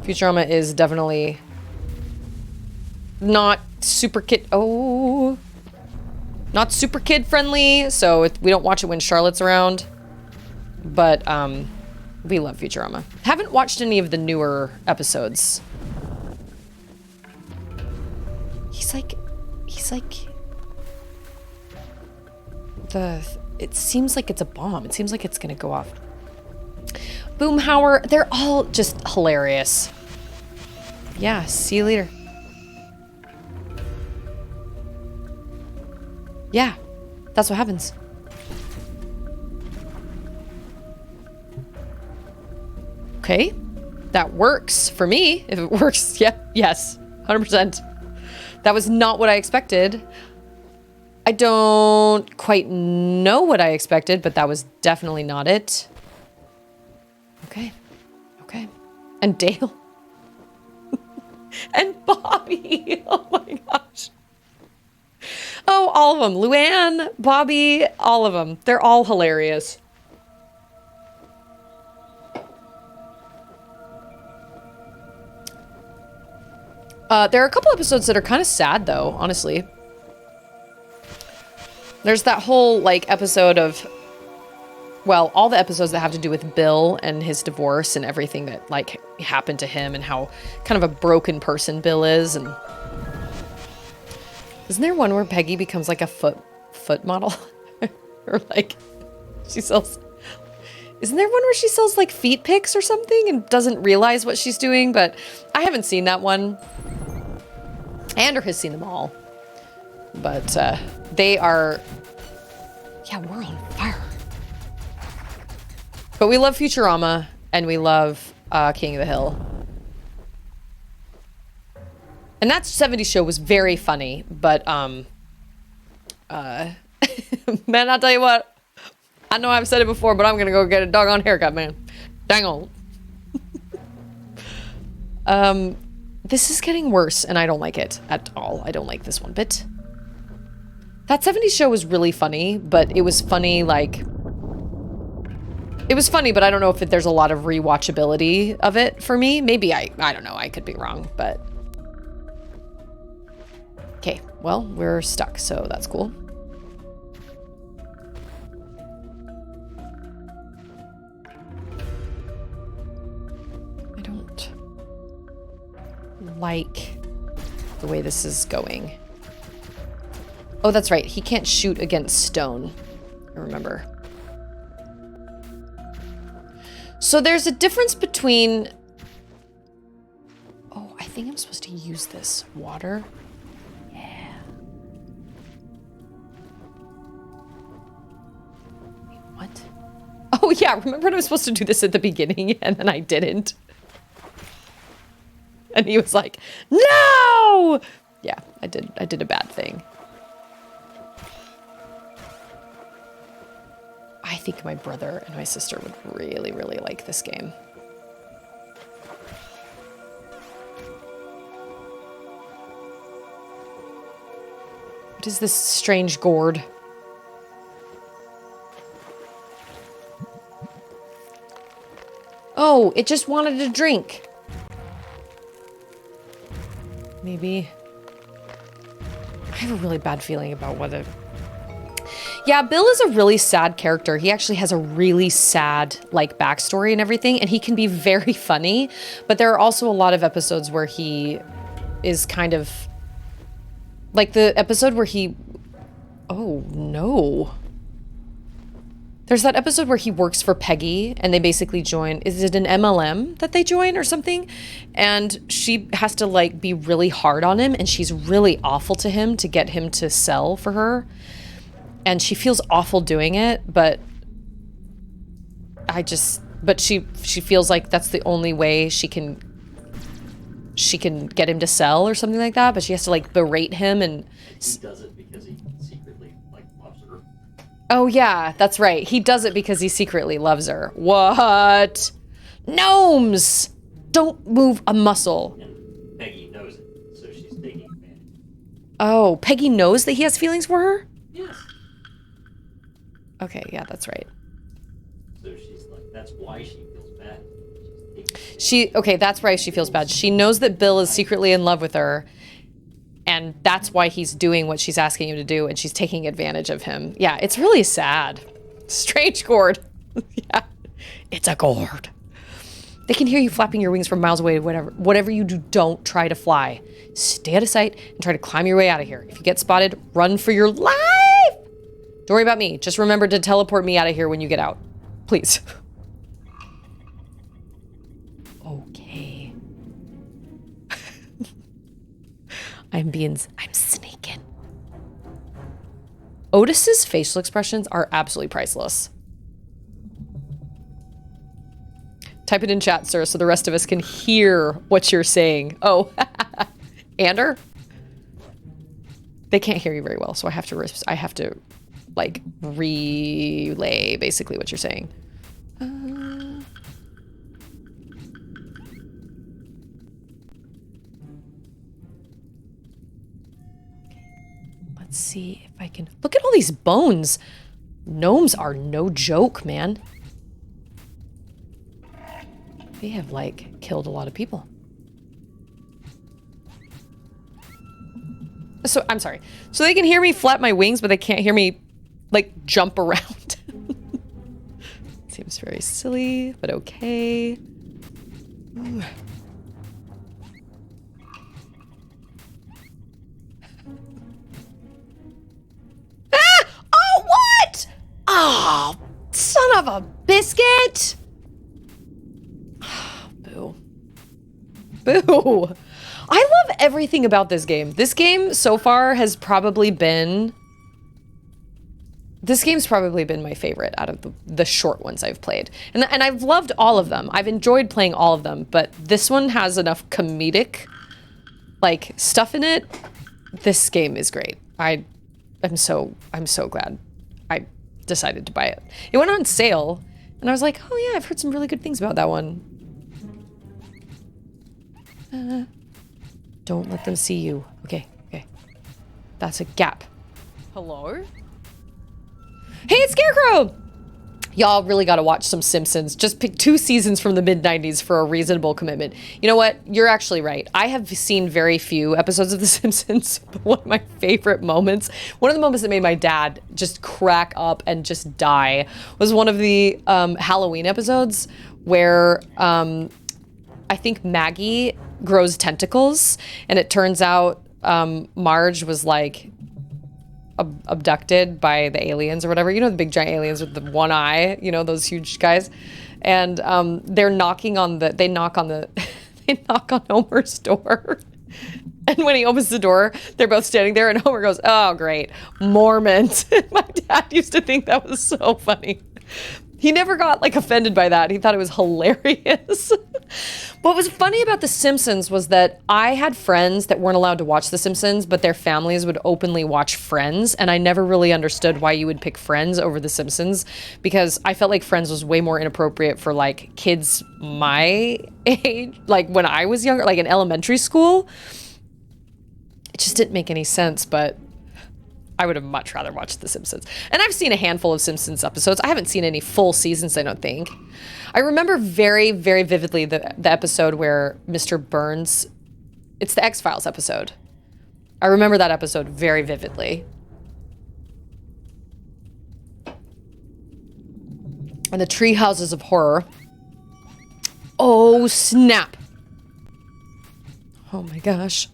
Speaker 2: Futurama is definitely not super kid... Oh... Not super kid friendly, so we don't watch it when Charlotte's around. But, we love Futurama. Haven't watched any of the newer episodes. He's like... it seems like it's a bomb. It seems like it's gonna go off. Boomhauer, they're all just hilarious. Yeah, see you later. Yeah, that's what happens. Okay, that works for me. If it works, yeah, yes, 100%. That was not what I expected. I don't quite know what I expected, but that was definitely not it. Okay, okay. And Dale. And Bobby. Oh my gosh. Oh, all of them. Luann, Bobby, all of them. They're all hilarious. There are a couple episodes that are kind of sad, though, honestly. There's that whole, like, episode of... Well, all the episodes that have to do with Bill and his divorce and everything that, like, happened to him and how kind of a broken person Bill is. And isn't there one where Peggy becomes, like, a foot model? Or, like, she sells... Isn't there one where she sells, like, feet pics or something and doesn't realize what she's doing? But I haven't seen that one. Andrew has seen them all. But they are... Yeah, we're on fire. But we love Futurama, and we love King of the Hill. And that 70s show was very funny, but, man, I'll tell you what. I know I've said it before, but I'm gonna go get a doggone haircut, man. Dang on. This is getting worse, and I don't like it at all. I don't like this one bit. That 70s show was really funny, but it was funny, like... It was funny, but I don't know if there's a lot of rewatchability of it for me. Maybe I don't know. I could be wrong, but... Okay, well, we're stuck, so that's cool. I don't like the way this is going. Oh, that's right. He can't shoot against stone. I remember. So there's a difference between... Oh, I think I'm supposed to use this. Water. Yeah. Wait, what? Oh, yeah. Remember I was supposed to do this at the beginning, and then I didn't. And he was like, no! Yeah, I did a bad thing. I think my brother and my sister would really, really like this game. What is this strange gourd? Oh, it just wanted a drink. Maybe. I have a really bad feeling about whether... Yeah, Bill is a really sad character. He actually has a really sad, like, backstory and everything, and he can be very funny, but there are also a lot of episodes where he is kind of... Like the episode where he... Oh, no. There's that episode where he works for Peggy, and they basically join... Is it an MLM that they join or something? And she has to, like, be really hard on him, and she's really awful to him to get him to sell for her. And she feels awful doing it, but she feels like that's the only way she can get him to sell or something like that. But she has to, like, berate him, and
Speaker 1: he does it because he secretly, like, loves her.
Speaker 2: Oh yeah, that's right. He does it because he secretly loves her. What? Gnomes! Don't move a muscle.
Speaker 1: And Peggy knows it, so she's taking advantage.
Speaker 2: Oh, Peggy knows that he has feelings for her?
Speaker 1: Yes.
Speaker 2: Okay, yeah, that's right.
Speaker 1: So she's like, that's why she feels bad.
Speaker 2: Okay, that's why she feels bad. She knows that Bill is secretly in love with her, and that's why he's doing what she's asking him to do, and she's taking advantage of him. Yeah, it's really sad. Strange gourd. Yeah, it's a gourd. They can hear you flapping your wings from miles away. Whatever you do, don't try to fly. Stay out of sight and try to climb your way out of here. If you get spotted, run for your life. Don't worry about me. Just remember to teleport me out of here when you get out. Please. Okay. I'm sneaking. Otus's facial expressions are absolutely priceless. Type it in chat, sir, so the rest of us can hear what you're saying. Oh, Ander? They can't hear you very well, so I have to like relay basically what you're saying. Let's see if I can look at all these bones. Gnomes are no joke, man. They have like killed a lot of people. So I'm sorry. So they can hear me flap my wings, but they can't hear me like jump around. Seems very silly, but okay. Ooh. Ah! Oh, what? Oh, son of a biscuit. Boo. Boo. I love everything about this game. This game so far has probably been... This game's probably been my favorite out of the short ones I've played. And I've loved all of them. I've enjoyed playing all of them, but this one has enough comedic, like, stuff in it. This game is great. I'm so glad I decided to buy it. It went on sale, and I was like, oh yeah, I've heard some really good things about that one. Don't let them see you. Okay, okay. That's a gap. Hello? Hey, it's Scarecrow! Y'all really gotta watch some Simpsons. Just pick 2 seasons from the mid-90s for a reasonable commitment. You know what? You're actually right. I have seen very few episodes of The Simpsons, but one of my favorite moments, one of the moments that made my dad just crack up and just die, was one of the Halloween episodes where I think Maggie grows tentacles, and it turns out Marge was like abducted by the aliens or whatever. You know, the big giant aliens with the one eye, you know, those huge guys. And they knock on Homer's door. And when he opens the door, they're both standing there, and Homer goes, oh, great, Mormons. My dad used to think that was so funny. He never got like offended by that. He thought it was hilarious. What was funny about The Simpsons was that I had friends that weren't allowed to watch The Simpsons, but their families would openly watch Friends, and I never really understood why you would pick Friends over The Simpsons, because I felt like Friends was way more inappropriate for like kids my age, like when I was younger, like in elementary school. It just didn't make any sense, but I would have much rather watched The Simpsons. And I've seen a handful of Simpsons episodes. I haven't seen any full seasons, I don't think. I remember very, very vividly the episode where Mr. Burns, it's the X-Files episode. I remember that episode very vividly. And the Tree Houses of Horror. Oh, snap. Oh my gosh.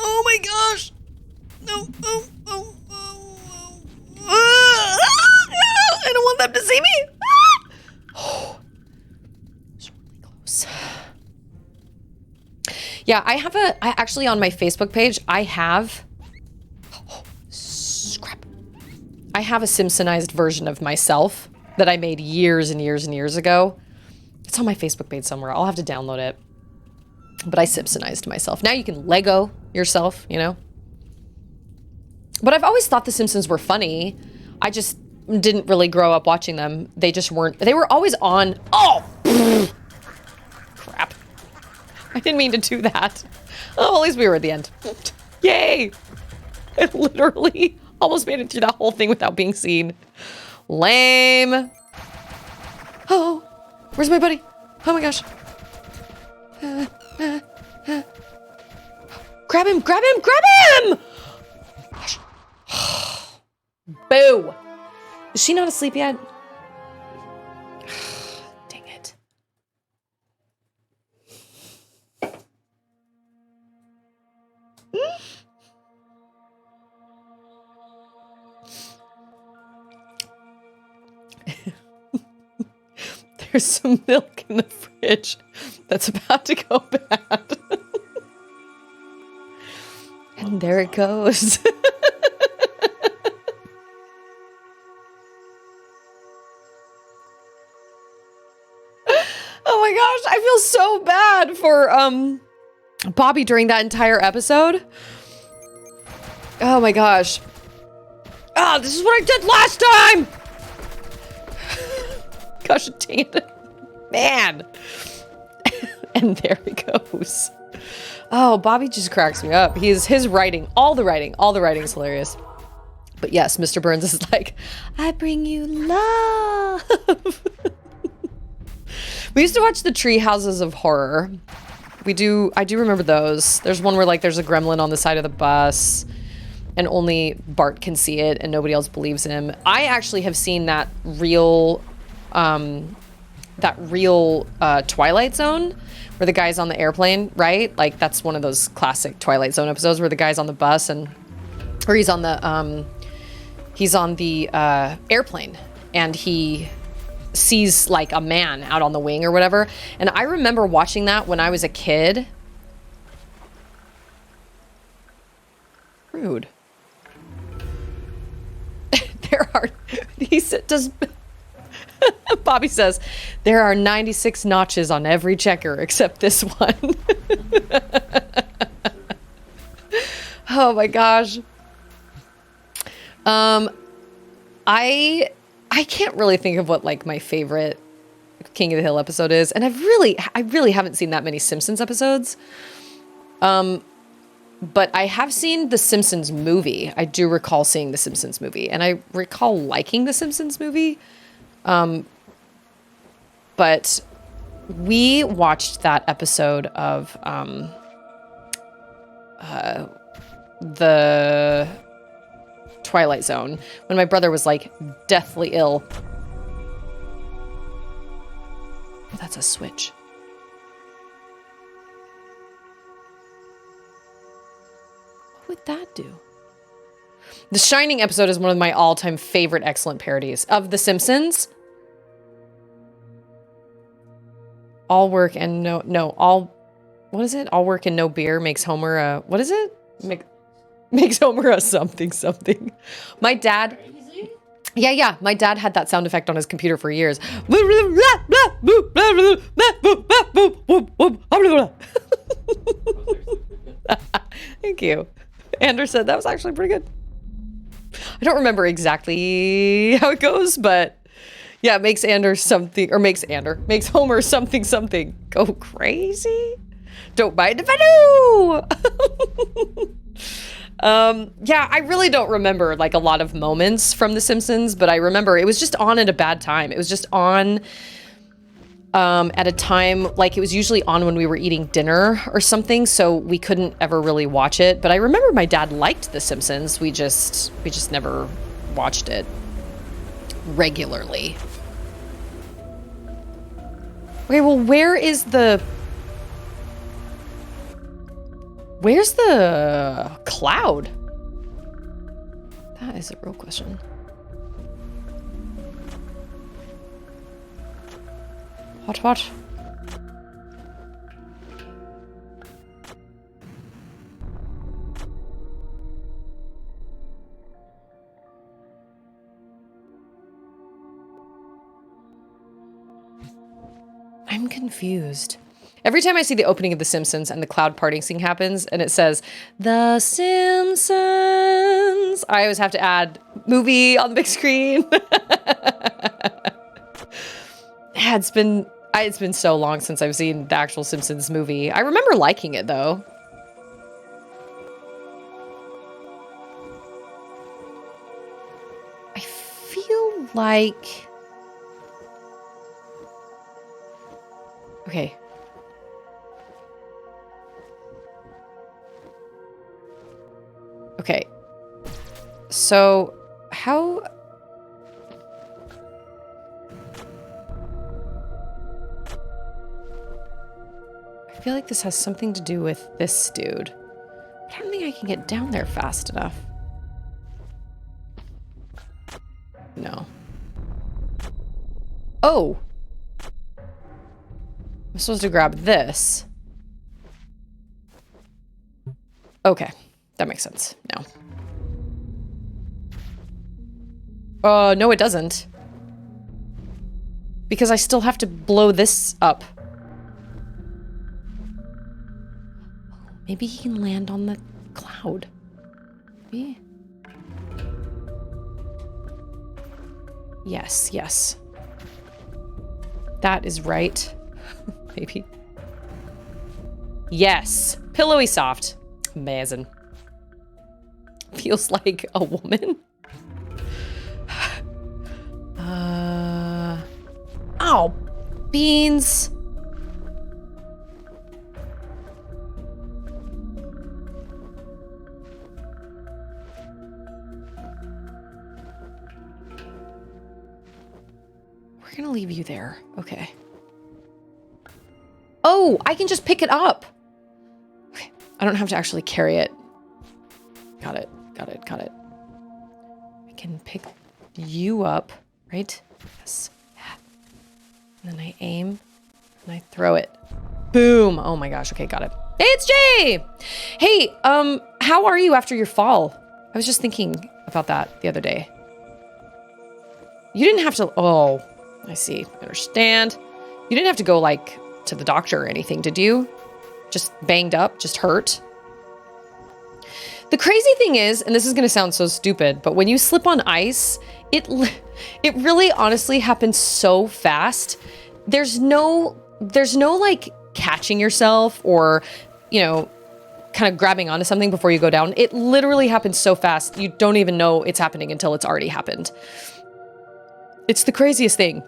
Speaker 2: Oh my gosh! No, I don't want them to see me! Oh, it's really close. Yeah, I actually on my Facebook page, I have... Oh, scrap. I have a Simpsonized version of myself that I made years and years and years ago. It's on my Facebook page somewhere. I'll have to download it. But I Simpsonized myself. Now you can Lego yourself, you know? But I've always thought The Simpsons were funny. I just didn't really grow up watching them. They just weren't. They were always on. Oh! Crap. I didn't mean to do that. Oh, at least we were at the end. Yay! I literally almost made it through that whole thing without being seen. Lame. Oh, where's my buddy? Oh my gosh. Grab him, grab him, grab him! Boo! Is she not asleep yet? Dang it. There's some milk in the fridge that's about to go bad. And there it goes. Oh my gosh, I feel so bad for Bobby during that entire episode. Oh my gosh. Oh, this is what I did last time! Gosh dang it. Man. And there he goes. Oh, Bobby just cracks me up. His writing, all the writing is hilarious. But yes, Mr. Burns is like, I bring you love. We used to watch the Tree Houses of Horror. I do remember those. There's one where like there's a gremlin on the side of the bus and only Bart can see it and nobody else believes him. I actually have seen that real Twilight Zone where the guy's on the airplane, right? Like that's one of those classic Twilight Zone episodes where the guy's on the bus or he's on the airplane and he sees like a man out on the wing or whatever. And I remember watching that when I was a kid. Rude. Bobby says, there are 96 notches on every checker except this one. Oh my gosh. I can't really think of what like my favorite King of the Hill episode is, and I really haven't seen that many Simpsons episodes. But I have seen the Simpsons movie. I do recall seeing the Simpsons movie, and I recall liking the Simpsons movie. But we watched that episode of the Twilight Zone when my brother was like deathly ill. Oh, that's a switch. What would that do? The Shining episode is one of my all-time favorite excellent parodies of The Simpsons. All work and what is it? All work and no beer makes Homer a, what is it? Makes Homer a something. My dad, yeah, my dad had that sound effect on his computer for years. Thank you. Anders said that was actually pretty good. I don't remember exactly how it goes, but yeah, it makes Anders something, or makes Homer something go crazy. Don't mind if I do. Yeah, I really don't remember like a lot of moments from The Simpsons, but I remember it was just on at a bad time. It was just on at a time, like it was usually on when we were eating dinner or something, so we couldn't ever really watch it. But I remember my dad liked The Simpsons. We just never watched it regularly. Okay, well, where's the cloud? That is a real question. What? I'm confused. Every time I see the opening of The Simpsons and the cloud parting scene happens and it says, The Simpsons, I always have to add movie on the big screen. Yeah, it's been so long since I've seen the actual Simpsons movie. I remember liking it though. I feel like... Okay. Okay. So, how... I feel like this has something to do with this dude. But I don't think I can get down there fast enough. No. Oh! I'm supposed to grab this. Okay, that makes sense now. No, it doesn't. Because I still have to blow this up. Maybe he can land on the cloud. Maybe. Yes, yes. That is right. Maybe. Yes. Pillowy soft. Amazing. Feels like a woman. Oh, beans. We're gonna leave you there. Okay. Oh, I can just pick it up. Okay. I don't have to actually carry it. Got it. Got it. Got it. I can pick you up, right? Yes. Yeah. And then I aim and I throw it. Boom. Oh my gosh. Okay, got it. Hey, it's Jay. Hey, how are you after your fall? I was just thinking about that the other day. You didn't have to, oh, I see. I understand. You didn't have to go like to the doctor or anything, did you? Just banged up, just hurt. The crazy thing is, and this is going to sound so stupid, but when you slip on ice, it really honestly happens so fast. There's no like catching yourself or, you know, kind of grabbing onto something before you go down. It literally happens so fast. You don't even know it's happening until it's already happened. It's the craziest thing.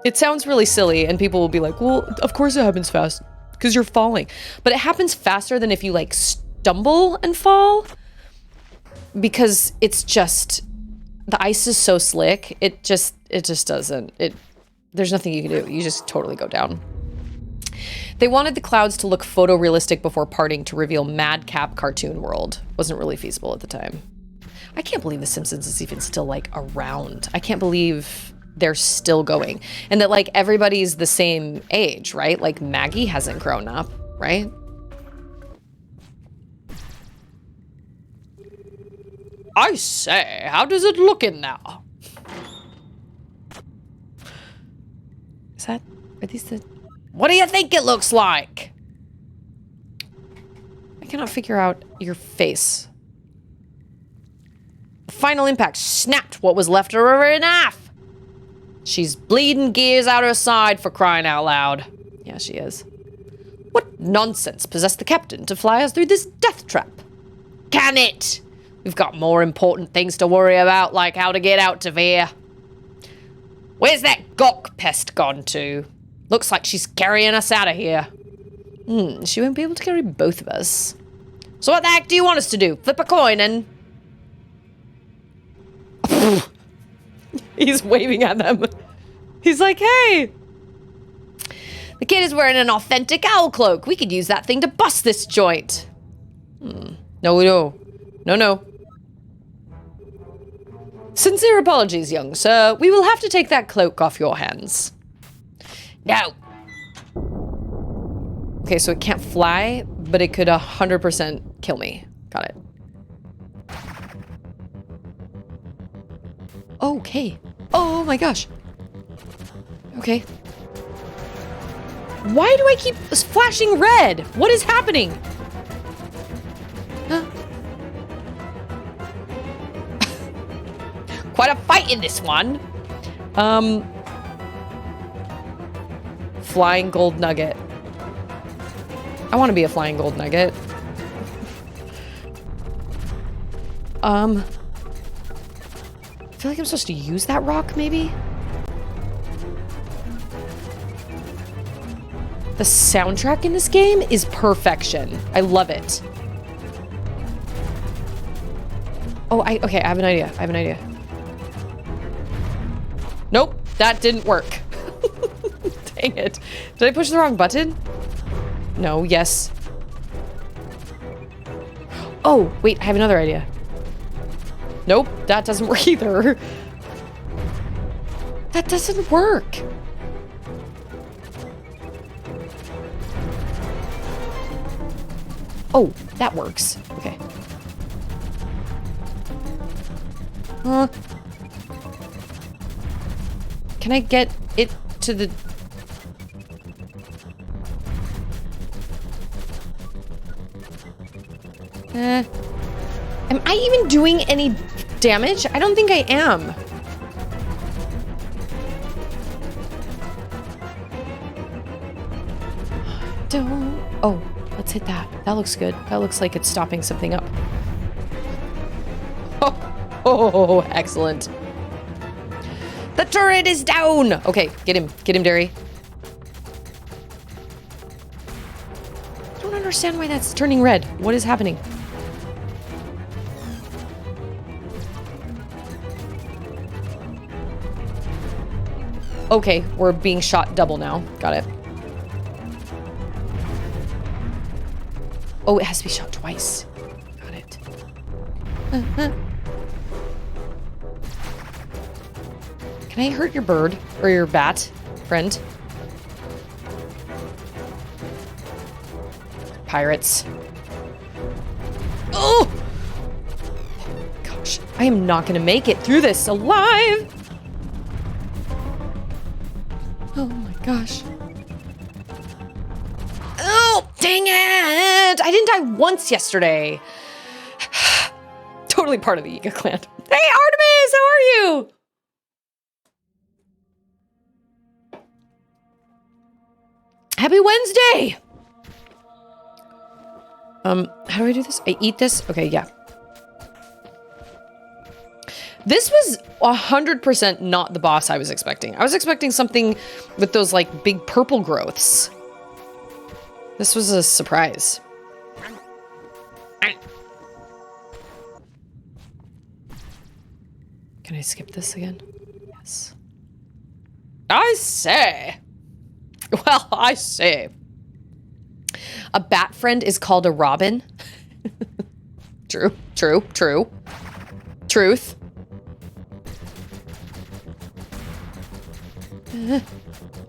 Speaker 2: It sounds really silly and people will be like, well, of course it happens fast because you're falling. But it happens faster than if you like stumble and fall because it's just, the ice is so slick. It just doesn't, there's nothing you can do. You just totally go down. They wanted the clouds to look photorealistic before parting to reveal madcap cartoon world. Wasn't really feasible at the time. I can't believe The Simpsons is even still like around. I can't believe they're still going. And that like everybody's the same age, right? Like Maggie hasn't grown up, right? I say, how does it look in there? Are these the... What do you think it looks like? I cannot figure out your face. The final impact snapped what was left of her in half. She's bleeding gears out her side for crying out loud. Yeah, she is. What nonsense possessed the captain to fly us through this death trap? Can it? We've got more important things to worry about, like how to get out of here. Where's that gawk pest gone to? Looks like she's carrying us out of here. She won't be able to carry both of us. So what the heck do you want us to do? Flip a coin and... He's waving at them. He's like, hey! The kid is wearing an authentic owl cloak. We could use that thing to bust this joint. No. Sincere apologies, young sir. We will have to take that cloak off your hands. No. Okay, so it can't fly, but it could 100% kill me. Got it. Okay. Oh my gosh. Okay. Why do I keep flashing red? What is happening? Huh? Quite a fight in this one. Flying gold nugget. I want to be a flying gold nugget. I feel like I'm supposed to use that rock, maybe? The soundtrack in this game is perfection. I love it. Oh, okay, I have an idea. Nope, that didn't work. Dang it. Did I push the wrong button? No, yes. Oh, wait, I have another idea. Nope, that doesn't work either. That doesn't work. Oh, that works. Okay. Can I get it to the... Am I even doing any damage? I don't think I am. Don't... Oh, let's hit that. That looks good. That looks like it's stopping something up. Oh, excellent. The turret is down! Okay, get him. Get him, Derry. I don't understand why that's turning red. What is happening? Okay, we're being shot double now. Got it. Oh, it has to be shot twice. Got it. Can I hurt your bird? Or your bat, friend? Pirates. Oh! Gosh, I am not gonna make it through this alive! Oh my gosh. Oh, dang it! I didn't die once yesterday. Totally part of the Ega clan. Hey, Artemis, how are you? Happy Wednesday! How do I do this? I eat this? Okay, yeah. This was 100% not the boss I was expecting. I was expecting something with those, like, big purple growths. This was a surprise. Can I skip this again? Yes. I say. Well, I say. A bat friend is called a robin. True, true, true. Truth.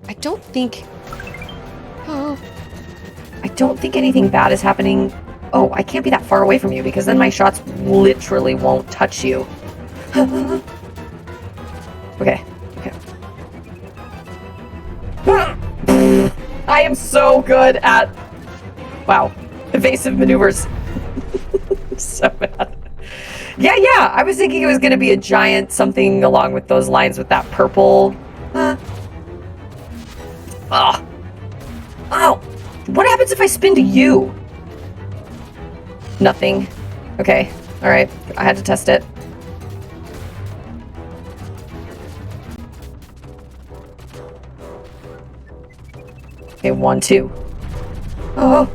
Speaker 2: I don't think... Oh. I don't think anything bad is happening. Oh, I can't be that far away from you because then my shots literally won't touch you. Okay, okay. I am so good at... Wow. Evasive maneuvers. So bad. Yeah, I was thinking it was going to be a giant something along with those lines with that purple... Oh. Oh. What happens if I spin to you? Nothing. Okay. Alright. I had to test it. Okay, 1, 2. Oh.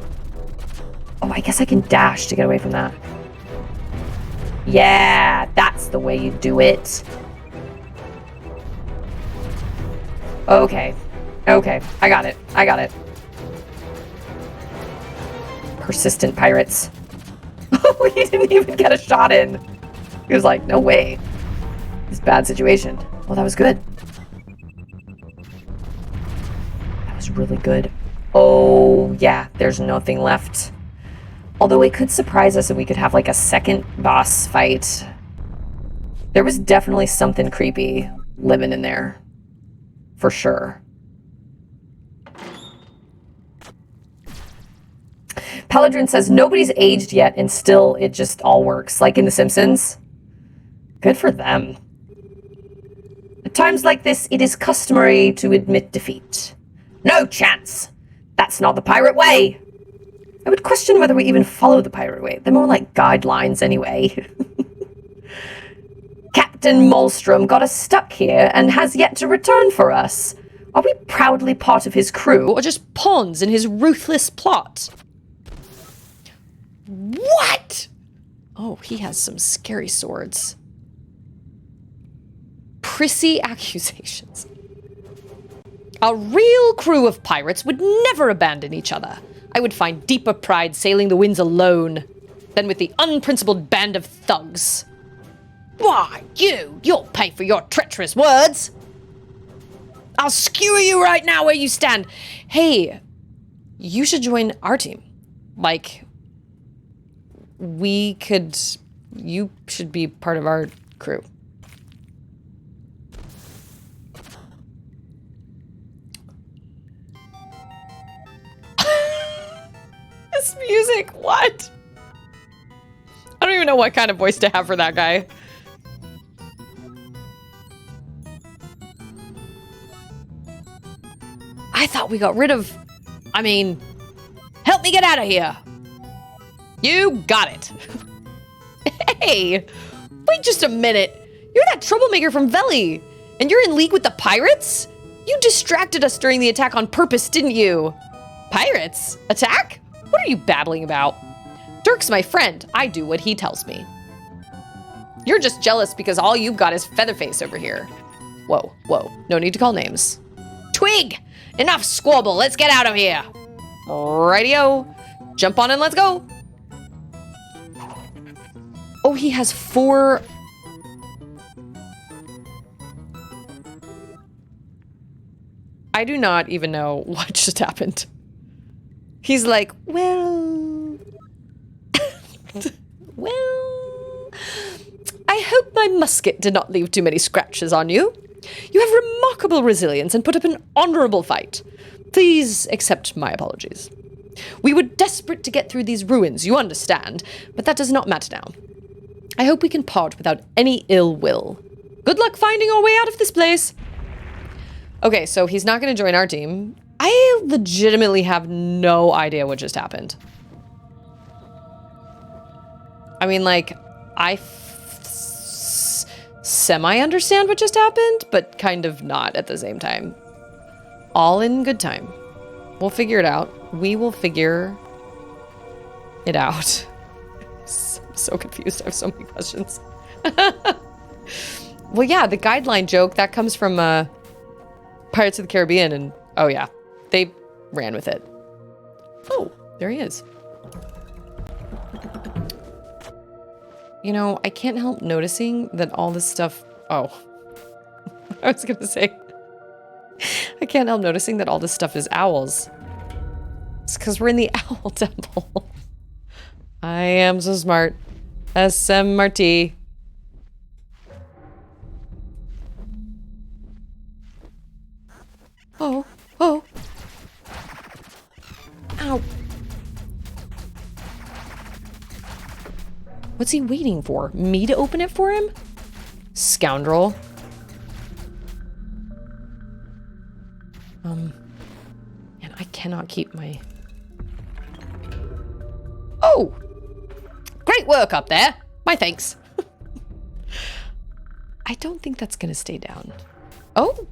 Speaker 2: Oh, I guess I can dash to get away from that. Yeah, that's the way you do it. Okay. Okay, I got it. I got it. Persistent pirates. Oh, he didn't even get a shot in. He was like, no way. This bad situation. Well, that was good. That was really good. Oh, yeah, there's nothing left. Although it could surprise us if we could have like a second boss fight. There was definitely something creepy living in there. For sure. Paladrin says, nobody's aged yet and still it just all works. Like in The Simpsons. Good for them. At times like this, it is customary to admit defeat. No chance. That's not the pirate way. I would question whether we even follow the pirate way. They're more like guidelines anyway. Captain Molstrom got us stuck here and has yet to return for us. Are we proudly part of his crew or just pawns in his ruthless plot? What? Oh, he has some scary swords. Prissy accusations. A real crew of pirates would never abandon each other. I would find deeper pride sailing the winds alone than with the unprincipled band of thugs. Why, you'll pay for your treacherous words. I'll skewer you right now where you stand. Hey, you should join our team. Like, you should be part of our crew. This music, what? I don't even know what kind of voice to have for that guy. I thought we got rid of... I mean, help me get out of here. You got it. Hey, wait just a minute. You're that troublemaker from Veli, and you're in league with the pirates? You distracted us during the attack on purpose, didn't you? Pirates? Attack? What are you babbling about? Dirk's my friend. I do what he tells me. You're just jealous because all you've got is Featherface over here. Whoa, whoa. No need to call names. Twig! Enough squabble. Let's get out of here. Rightio. Jump on and let's go. Oh, he has 4... I do not even know what just happened. He's like, well... well... I hope my musket did not leave too many scratches on you. You have remarkable resilience and put up an honorable fight. Please accept my apologies. We were desperate to get through these ruins, you understand, but that does not matter now. I hope we can part without any ill will. Good luck finding our way out of this place. Okay, so he's not going to join our team. I legitimately have no idea what just happened. I mean, like, I semi-understand what just happened, but kind of not at the same time. All in good time. We'll figure it out. We will figure it out. I'm so confused. I have so many questions. Well, yeah, the guideline joke, that comes from Pirates of the Caribbean, and oh yeah, they ran with it. Oh, there he is. You know, I can't help noticing that all this stuff... Oh. I was gonna say... I can't help noticing that all this stuff is owls. It's because we're in the Owl Temple. I am so smart. SMRT. Oh. Oh. Ow. What's he waiting for? Me to open it for him? Scoundrel. And I cannot keep my... Oh! Great work up there. My thanks. I don't think that's gonna stay down. Oh,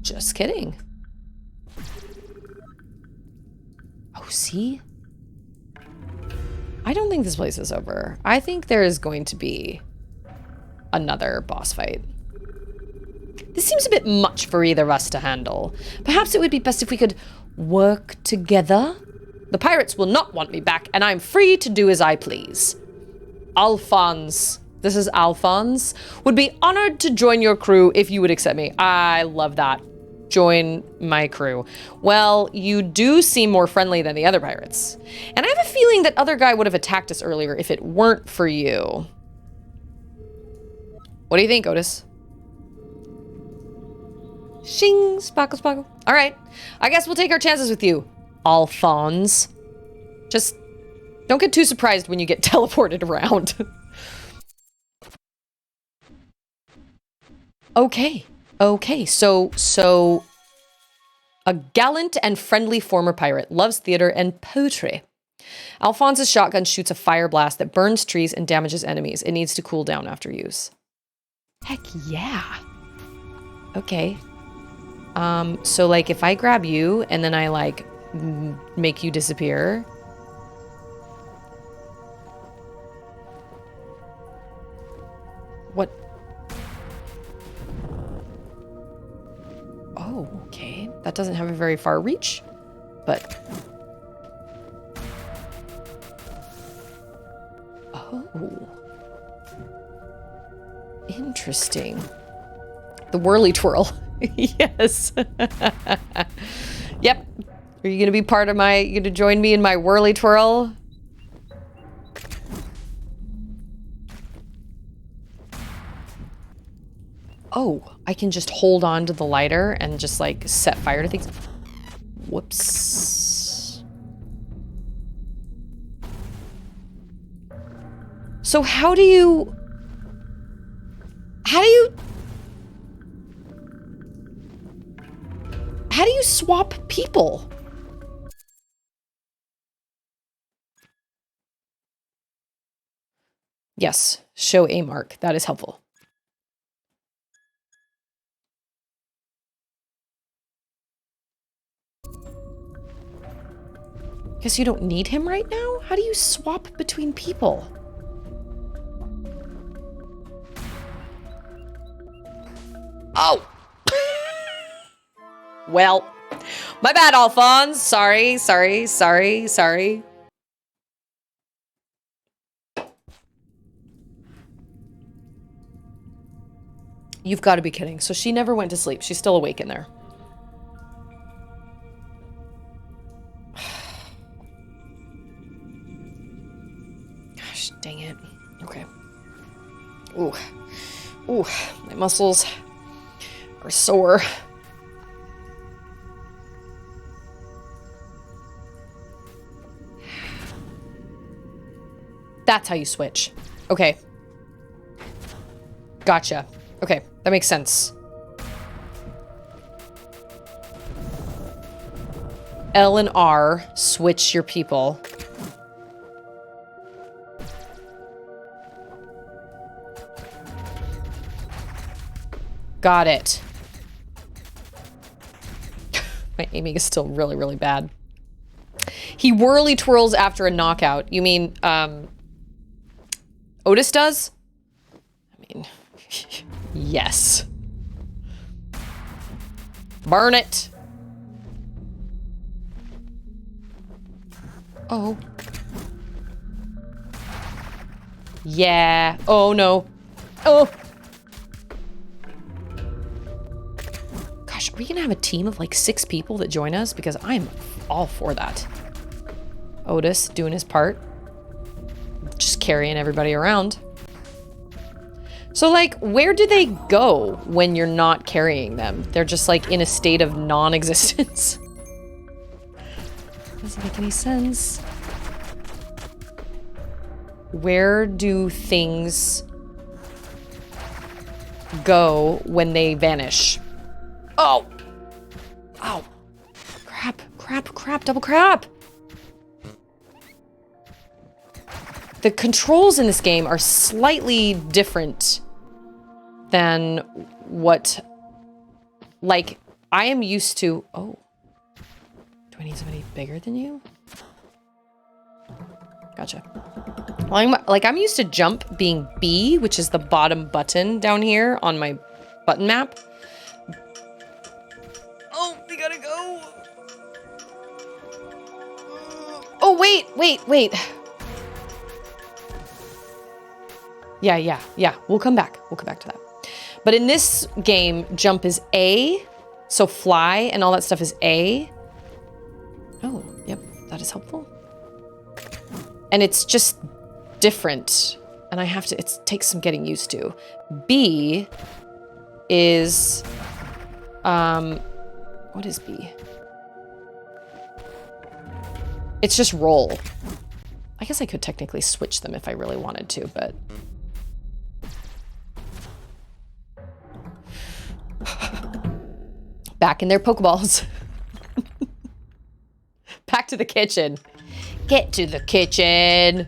Speaker 2: just kidding. Oh, see? I don't think this place is over. I think there is going to be another boss fight. This seems a bit much for either of us to handle. Perhaps it would be best if we could work together. The pirates will not want me back, and I'm free to do as I please. Alphonse, this is Alphonse, would be honored to join your crew if you would accept me. I love that. Join my crew. Well, you do seem more friendly than the other pirates. And I have a feeling that other guy would have attacked us earlier if it weren't for you. What do you think, Otus? Shing, sparkle, sparkle. All right, I guess we'll take our chances with you, Alphonse. Just don't get too surprised when you get teleported around. Okay, so a gallant and friendly former pirate loves theater and poetry. Alphonse's shotgun shoots a fire blast that burns trees and damages enemies. It needs to cool down after use. Heck yeah. Okay. So like if I grab you and then I like make you disappear. What? Oh, okay. That doesn't have a very far reach, but... Oh. Interesting. The whirly twirl. Yes. Yep. Are you gonna be part of my... You gonna join me in my whirly twirl? Oh, I can just hold on to the lighter and just like set fire to things. Whoops. So how do you swap people? Yes, show a mark. That is helpful. Guess you don't need him right now? How do you swap between people? Oh! Well, my bad, Alphonse. Sorry. You've got to be kidding. So she never went to sleep. She's still awake in there. Gosh, dang it. Okay. Ooh. Ooh, my muscles are sore. That's how you switch. Okay. Gotcha. Okay, that makes sense. L and R, switch your people. Got it. My aiming is still really, really bad. He whirly twirls after a knockout. You mean, Otus does? I mean, yes. Burn it. Oh. Yeah. Oh, no. Oh. Gosh, are we gonna have a team of like 6 people that join us? Because I'm all for that. Otus doing his part. Just carrying everybody around. So, like, where do they go when you're not carrying them? They're just, like, in a state of non-existence. Doesn't make any sense. Where do things go when they vanish? Oh! Oh! Crap, double crap! The controls in this game are slightly different than what, like, I am used to. Oh. Do I need somebody bigger than you? Gotcha. Well, I'm used to jump being B, which is the bottom button down here on my button map. Oh, we gotta go. Oh, wait. Yeah. We'll come back to that. But in this game, jump is A. So fly and all that stuff is A. Oh, yep. That is helpful. And it's just different. And it takes some getting used to. B is, what is B? It's just roll. I guess I could technically switch them if I really wanted to, but... Back in their Pokeballs. Back to the kitchen. Get to the kitchen.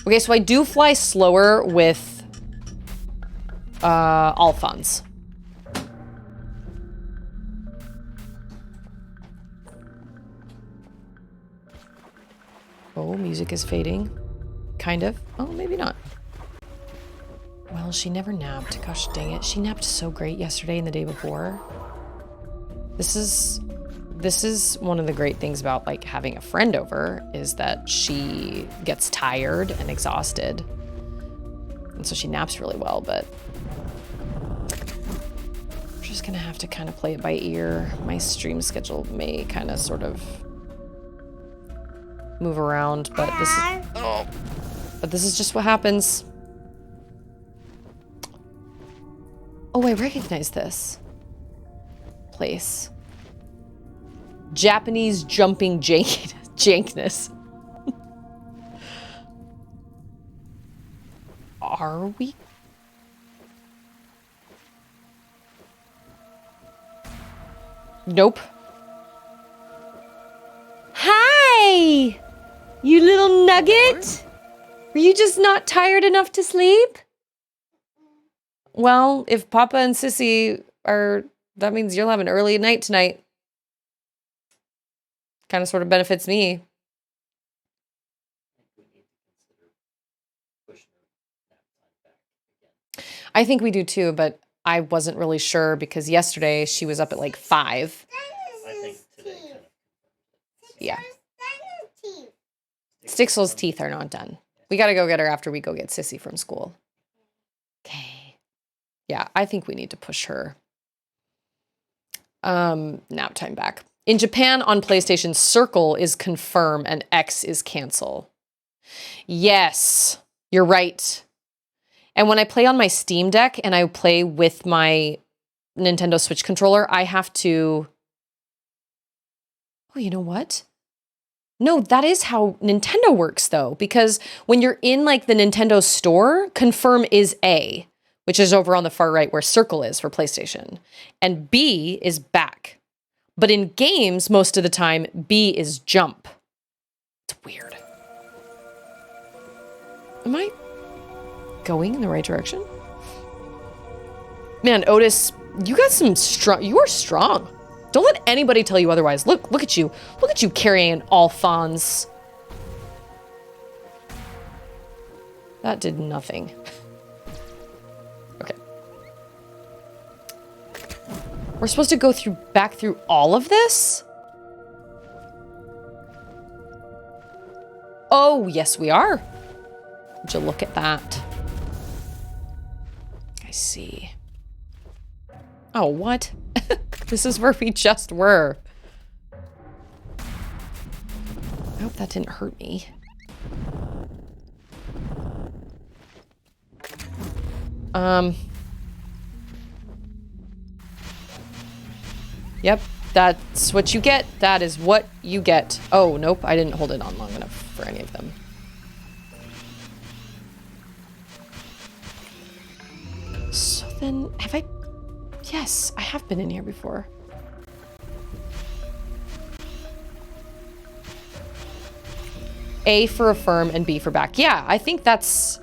Speaker 2: Okay, so I do fly slower with Alphonse. Oh, music is fading. Kind of. Oh, maybe not. Well, she never napped. Gosh dang it. She napped so great yesterday and the day before. This is one of the great things about like having a friend over is that she gets tired and exhausted. And so she naps really well, but we're just gonna have to kind of play it by ear. My stream schedule may kind of sort of move around, but this is just what happens. Oh, I recognize this place. Japanese jumping jankness. Are we? Nope. Hi! You little nugget! Were you just not tired enough to sleep? Well, if Papa and Sissy are, that means you'll have an early night tonight. Kind of sort of benefits me. I think we do too, but I wasn't really sure because yesterday she was up at like 5.
Speaker 1: I think today kind of.
Speaker 2: Yeah. Stixel's teeth are not done. We gotta go get her after we go get Sissy from school. Okay. Yeah, I think we need to push her. Nap time back. In Japan on PlayStation, circle is confirm and X is cancel. Yes, you're right. And when I play on my Steam Deck and I play with my Nintendo Switch controller, I have to... Oh, you know what? No, that is how Nintendo works though, because when you're in like the Nintendo store, confirm is A, which is over on the far right where circle is for PlayStation, and B is back. But in games, most of the time, B is jump. It's weird. Am I going in the right direction? Man, Otus, you got some strong, you are strong. Don't let anybody tell you otherwise. Look at you. Look at you carrying an Alphonse. That did nothing. Okay. We're supposed to go back through all of this? Oh, yes, we are. Would you look at that? I see. Oh, what? This is where we just were. I hope that didn't hurt me. Yep, that's what you get. That is what you get. Oh, nope, I didn't hold it on long enough for any of them. So then, have I... Yes, I have been in here before. A for affirm and B for back. Yeah, I think that's...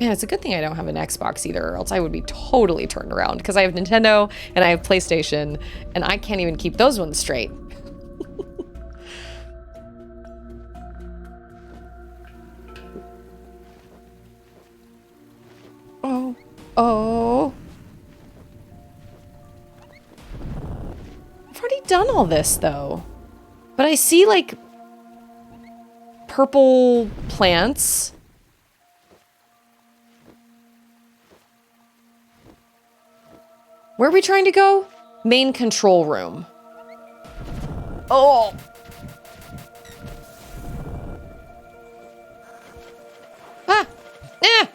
Speaker 2: Man, it's a good thing I don't have an Xbox either, or else I would be totally turned around because I have Nintendo and I have PlayStation and I can't even keep those ones straight. Oh. I've already done all this, though. But I see, like, purple plants. Where are we trying to go? Main control room. Oh! Ah! Eh!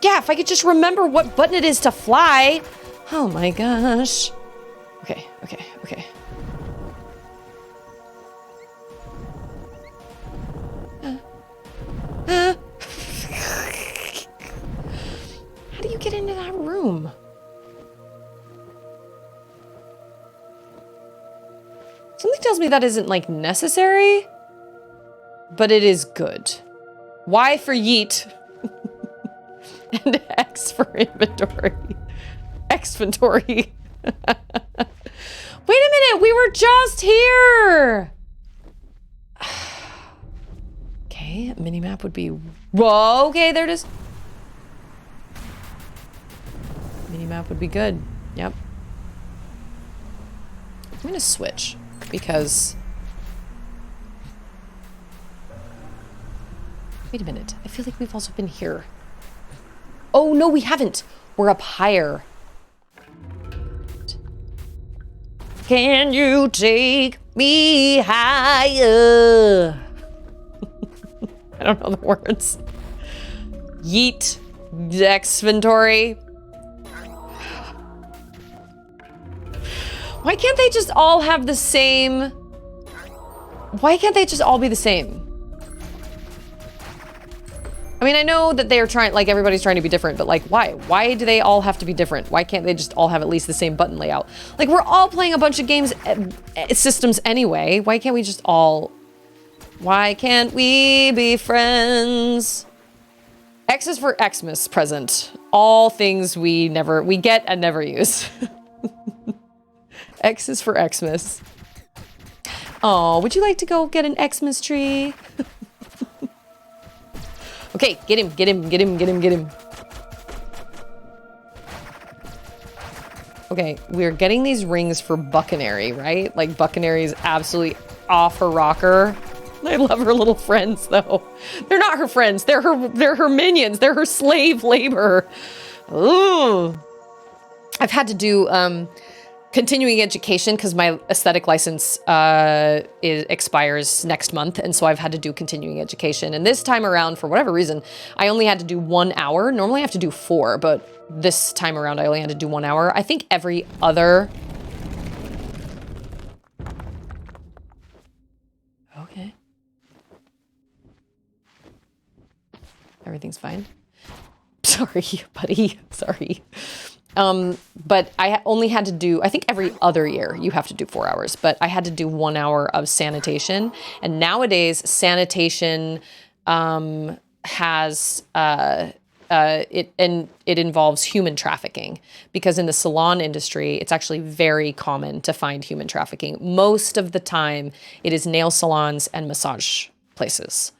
Speaker 2: Yeah, if I could just remember what button it is to fly. Oh my gosh. Okay. How do you get into that room? Something tells me that isn't, like, necessary, but it is good. Y for yeet. And X for inventory. Xventory. Wait a minute, we were just here! Okay, a minimap would be... Whoa, okay, there it is. Minimap would be good, yep. I'm gonna switch, because... Wait a minute, I feel like we've also been here. Oh, no, we haven't. We're up higher. Can you take me higher? I don't know the words. Yeet. Exventory. Why can't they just all have the same? Why can't they just all be the same? I mean, I know that they're trying, like everybody's trying to be different, but like why? Why do they all have to be different? Why can't they just all have at least the same button layout? Like we're all playing a bunch of games, systems anyway. Why can't we just all, why can't we be friends? X is for Xmas present. All things we get and never use. X is for Xmas. Oh, would you like to go get an Xmas tree? Okay, get him, get him, get him, get him, get him. Okay, we're getting these rings for Buccanary, right? Like Buccanary is absolutely off her rocker. I love her little friends though. They're not her friends, they're her minions, they're her slave labor. Ooh. I've had to do continuing education because my aesthetic license expires next month, and so I've had to do continuing education. And this time around, for whatever reason, I only had to do 1 hour. Normally I have to do 4, but this time around I only had to do 1 hour. I think every other... Okay. Everything's fine. Sorry, buddy. Sorry. But I only had to do, I think every other year you have to do 4 hours, but I had to do 1 hour of sanitation. And nowadays sanitation, has, it involves human trafficking, because in the salon industry, it's actually very common to find human trafficking. Most of the time it is nail salons and massage places.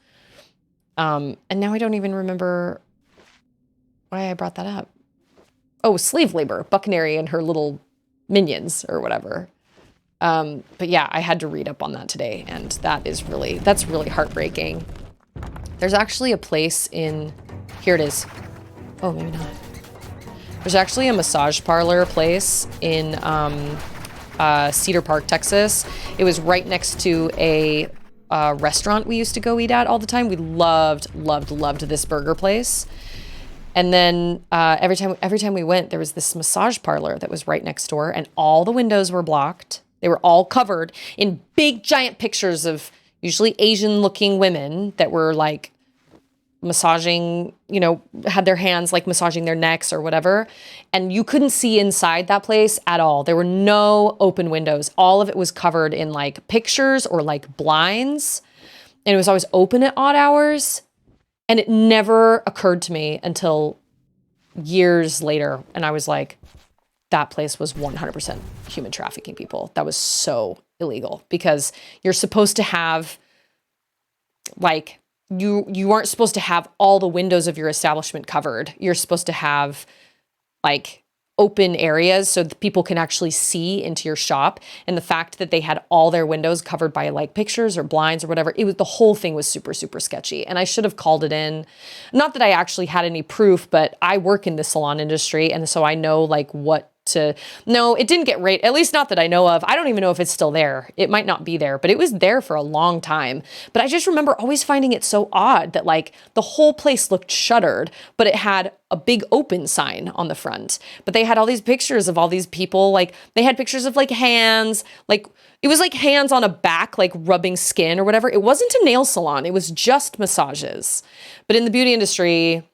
Speaker 2: And now I don't even remember why I brought that up. Oh, slave labor, Buccanary and her little minions or whatever. But yeah, I had to read up on that today, and that's really heartbreaking. There's actually a place in, here it is. Oh, maybe not. There's actually a massage parlor place in Cedar Park, Texas. It was right next to a restaurant we used to go eat at all the time. We loved this burger place. And then every time we went, there was this massage parlor that was right next door, and all the windows were blocked. They were all covered in big giant pictures of usually Asian looking women that were like massaging, you know, had their hands like massaging their necks or whatever. And you couldn't see inside that place at all. There were no open windows. All of it was covered in like pictures or like blinds. And it was always open at odd hours. And it never occurred to me until years later. And I was like, that place was 100% human trafficking people. That was so illegal, because you're supposed to have, like, you aren't supposed to have all the windows of your establishment covered. You're supposed to have, like, open areas so that people can actually see into your shop. And the fact that they had all their windows covered by like pictures or blinds or whatever, the whole thing was super, super sketchy. And I should have called it in. Not that I actually had any proof, but I work in the salon industry. And so I know like what to, no, it didn't get at least not that I know of. I don't even know if it's still there. It might not be there, but it was there for a long time. But I just remember always finding it so odd that like the whole place looked shuttered, but it had a big open sign on the front. But they had all these pictures of all these people, like they had pictures of like hands, like it was like hands on a back, like rubbing skin or whatever. It wasn't a nail salon. It was just massages. But in the beauty industry,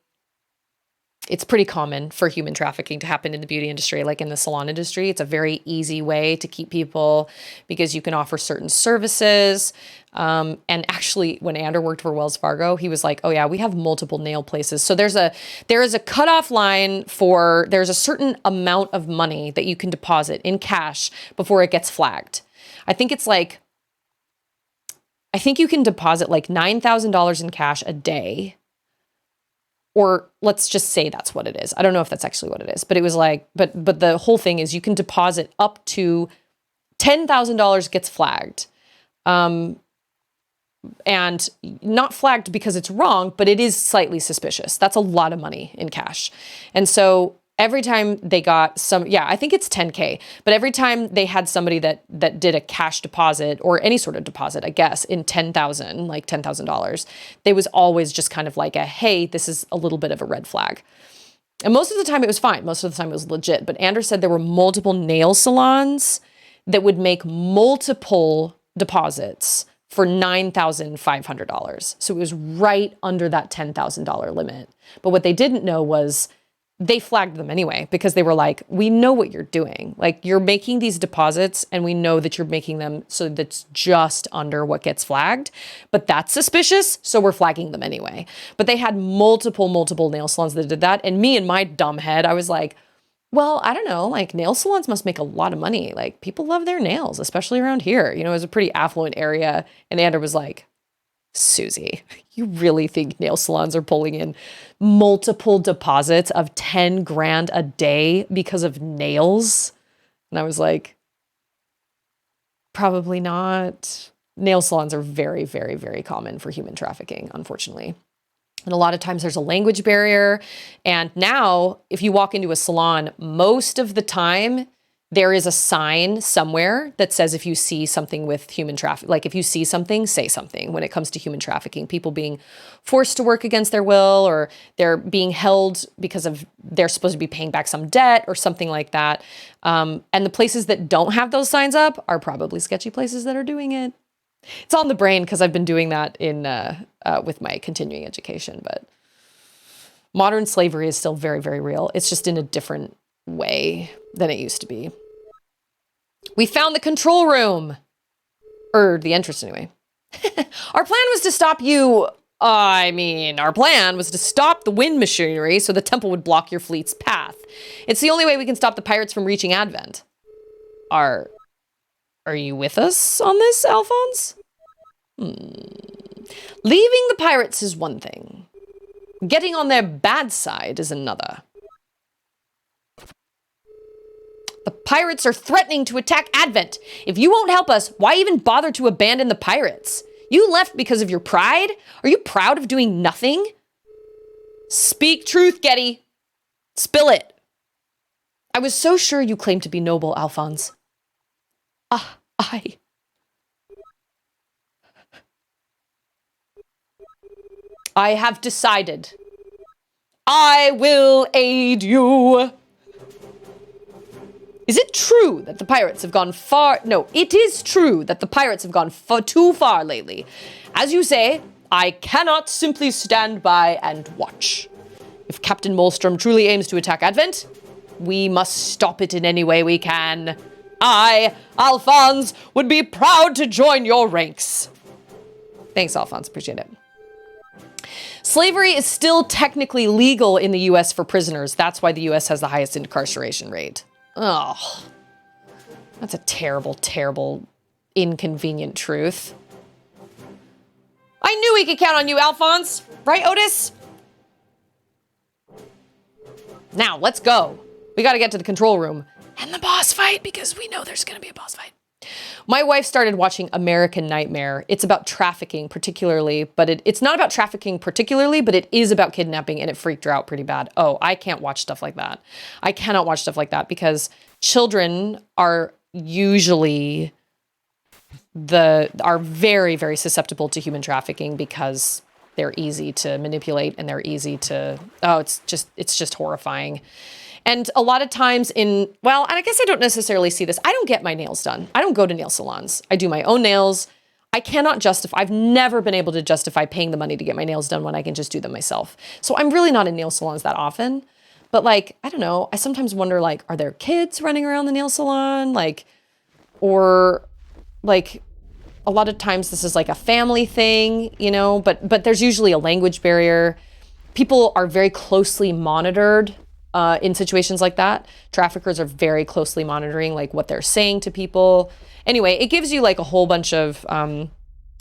Speaker 2: it's pretty common for human trafficking to happen in the beauty industry, like in the salon industry. It's a very easy way to keep people because you can offer certain services. And actually, when Ander worked for Wells Fargo, he was like, oh yeah, we have multiple nail places. So there is a cutoff line for, there's a certain amount of money that you can deposit in cash before it gets flagged. I think you can deposit like $9,000 in cash a day. Or let's just say that's what it is. I don't know if that's actually what it is, but it was like, but the whole thing is you can deposit up to $10,000 gets flagged. And not flagged because it's wrong, but it is slightly suspicious. That's a lot of money in cash. And so every time they got some, yeah, I think it's 10K, but every time they had somebody that did a cash deposit or any sort of deposit, I guess, in $10,000, they was always just kind of like a, hey, this is a little bit of a red flag. And most of the time it was fine. Most of the time it was legit. But Anders said there were multiple nail salons that would make multiple deposits for $9,500. So it was right under that $10,000 limit. But what they didn't know was they flagged them anyway, because they were like, we know what you're doing. Like, you're making these deposits and we know that you're making them so that's just under what gets flagged, but that's suspicious. So we're flagging them anyway. But they had multiple nail salons that did that. And me in my dumb head, I was like, well, I don't know, like nail salons must make a lot of money. Like, people love their nails, especially around here. You know, it was a pretty affluent area. And Ander was like, Susie, you really think nail salons are pulling in multiple deposits of 10 grand a day because of nails? And I was like, probably not. Nail salons are very, very, very common for human trafficking, unfortunately. And a lot of times there's a language barrier. And now if you walk into a salon, most of the time there is a sign somewhere that says if you see something with human trafficking, like if you see something, say something when it comes to human trafficking, people being forced to work against their will, or they're being held because of they're supposed to be paying back some debt or something like that. And the places that don't have those signs up are probably sketchy places that are doing it. It's on the brain because I've been doing that in with my continuing education, but modern slavery is still very, very real. It's just in a different way than it used to be. We found the control room, or the entrance anyway. Our plan was to stop you. Our plan was to stop the wind machinery so the temple would block your fleet's path. It's the only way we can stop the pirates from reaching Advent. Are you with us on this, Alphonse? Leaving the pirates is one thing. Getting on their bad side is another. The pirates are threatening to attack Advent. If you won't help us, why even bother to abandon the pirates? You left because of your pride? Are you proud of doing nothing? Speak truth, Geddy. Spill it. I was so sure you claimed to be noble, Alphonse. I have decided. I will aid you. Is it true that the pirates have gone far? No, it is true that the pirates have gone too far lately. As you say, I cannot simply stand by and watch. If Captain Molstrom truly aims to attack Advent, we must stop it in any way we can. I, Alphonse, would be proud to join your ranks. Thanks, Alphonse. Appreciate it. Slavery is still technically legal in the U.S. for prisoners. That's why the U.S. has the highest incarceration rate. Oh, that's a terrible, terrible, inconvenient truth. I knew we could count on you, Alphonse. Right, Otus? Now, let's go. We got to get to the control room and the boss fight, because we know there's going to be a boss fight. My wife started watching American Nightmare. It's about trafficking particularly, but it's not about trafficking particularly, but it is about kidnapping, and it freaked her out pretty bad. Oh, I can't watch stuff like that. I cannot watch stuff like that because children are usually are very, very susceptible to human trafficking because they're easy to manipulate and they're easy to, it's just horrifying. And a lot of times and I guess I don't necessarily see this. I don't get my nails done. I don't go to nail salons. I do my own nails. I cannot justify, I've never been able to justify paying the money to get my nails done when I can just do them myself. So I'm really not in nail salons that often. But like, I don't know, I sometimes wonder, like, are there kids running around the nail salon? Like, or like, a lot of times this is like a family thing, you know, but there's usually a language barrier. People are very closely monitored in situations like that. Traffickers are very closely monitoring like what they're saying to people. Anyway, it gives you like a whole bunch of,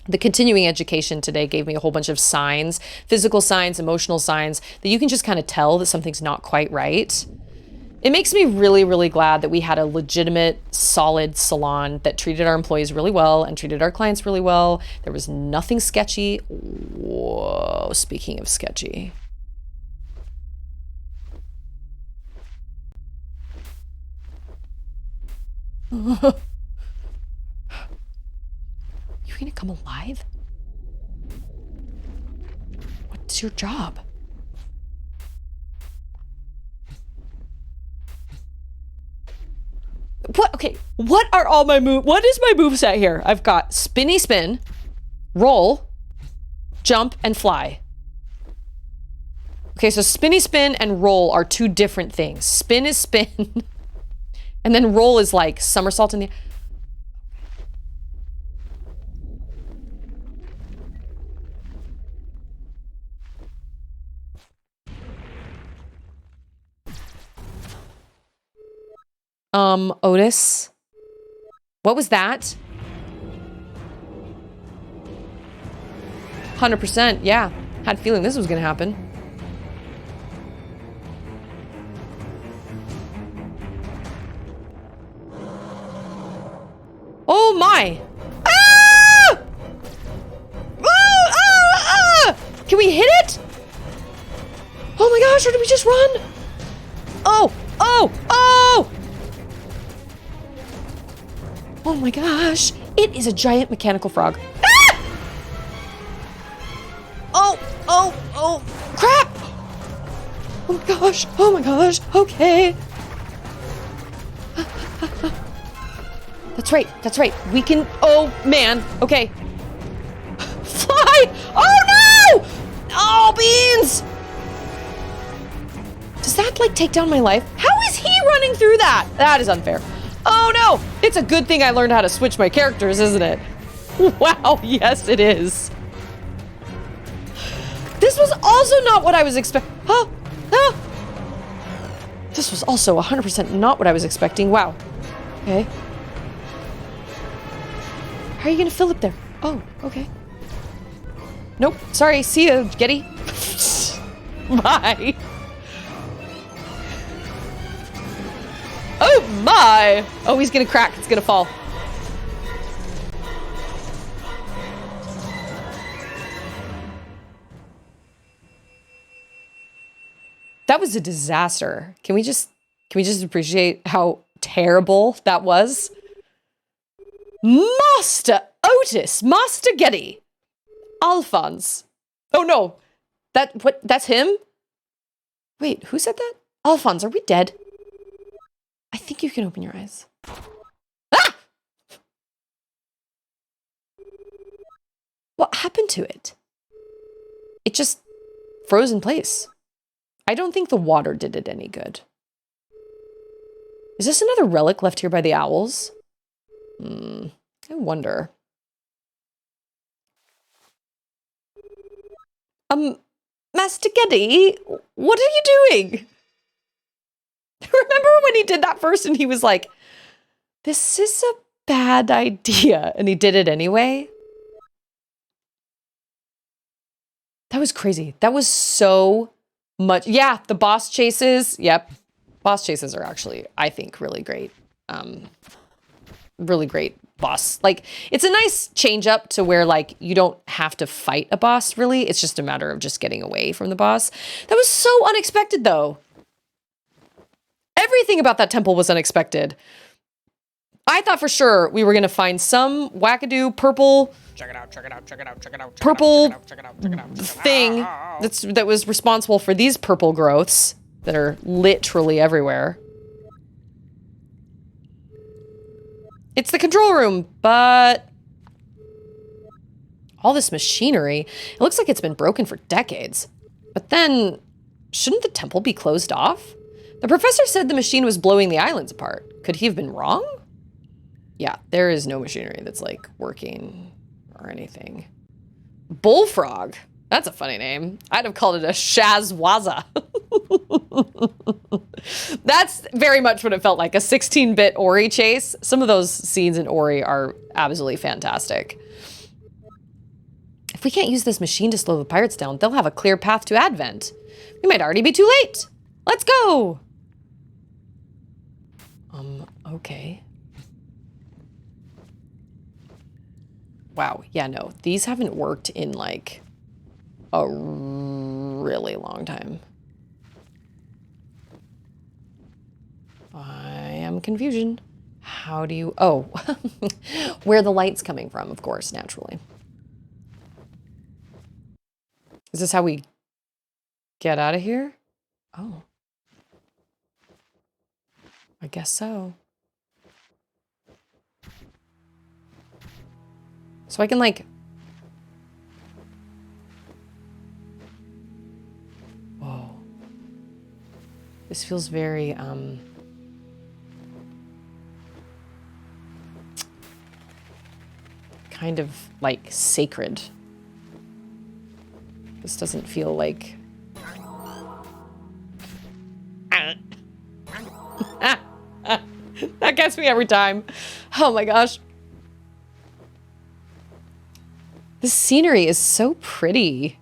Speaker 2: the continuing education today gave me a whole bunch of signs, physical signs, emotional signs that you can just kind of tell that something's not quite right. It makes me really, really glad that we had a legitimate, solid salon that treated our employees really well and treated our clients really well. There was nothing sketchy. Whoa, speaking of sketchy. You gonna come alive? What's your job? What? Okay, what are all my move? What is my moveset here? I've got spinny spin, roll, jump, and fly. Okay, so spinny spin and roll are two different things. Spin is spin, and then roll is like somersault in the... Otus? What was that? 100%, yeah. Had a feeling this was gonna happen. Oh my! Ah! Ah! Can we hit it? Oh my gosh, or did we just run? Oh! Oh! Oh! Oh my gosh, it is a giant mechanical frog. Ah! Oh, oh, oh, crap! Oh my gosh, okay. That's right, we can, oh man, okay. Fly! Oh no! Oh, beans! Does that like take down my life? How is he running through that? That is unfair. Oh no! It's a good thing I learned how to switch my characters, isn't it? Wow, yes it is. This was also not what I was expecting. Oh, oh! This was also 100% not what I was expecting. Wow. Okay. How are you gonna fill up there? Oh, okay. Nope, sorry, see ya, Geddy. Bye. Oh my! Oh, he's gonna crack. It's gonna fall. That was a disaster. Can we just appreciate how terrible that was? Master Otus, Master Geddy, Alphonse. Oh no, that's him? Wait, who said that? Alphonse, are we dead? I think you can open your eyes. Ah! What happened to it? It just froze in place. I don't think the water did it any good. Is this another relic left here by the owls? I wonder. Master Geddy, what are you doing? Remember when he did that first and he was like, this is a bad idea, and he did it anyway? That was crazy. That was so much. Yeah, the boss chases. Yep. Boss chases are actually, I think, really great. Really great boss. Like, it's a nice change up to where, like, you don't have to fight a boss, really. It's just a matter of just getting away from the boss. That was so unexpected, though. Everything about that temple was unexpected. I thought for sure we were going to find some wackadoo purple... purple thing that was responsible for these purple growths that are literally everywhere. It's the control room, but all this machinery, it looks like it's been broken for decades. But then, shouldn't the temple be closed off? The professor said the machine was blowing the islands apart. Could he have been wrong? Yeah, there is no machinery that's like working or anything. Bullfrog. That's a funny name. I'd have called it a Shazwaza. That's very much what it felt like, a 16-bit Ori chase. Some of those scenes in Ori are absolutely fantastic. If we can't use this machine to slow the pirates down, they'll have a clear path to Advent. We might already be too late. Let's go. Okay. Wow, yeah, no, these haven't worked in like a really long time. I am confusion. How do you, oh, where the light's coming from, of course, naturally. Is this how we get out of here? Oh. I guess so. So I can like... Whoa. This feels very, kind of like sacred. This doesn't feel like... That gets me every time. Oh my gosh. This scenery is so pretty.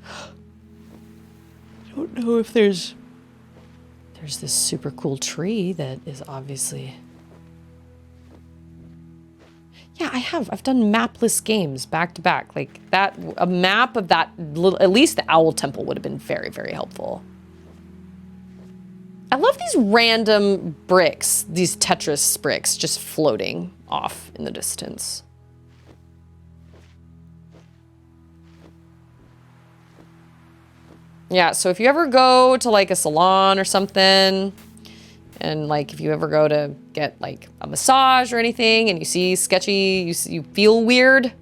Speaker 2: I don't know if there's this super cool tree that is obviously... Yeah, I've done mapless games back to back. Like that, a map of that little, at least the Owl Temple would have been very, very helpful. I love these random bricks, these Tetris bricks just floating off in the distance. Yeah, so if you ever go to like a salon or something, and like if you ever go to get like a massage or anything and you see sketchy, you feel weird,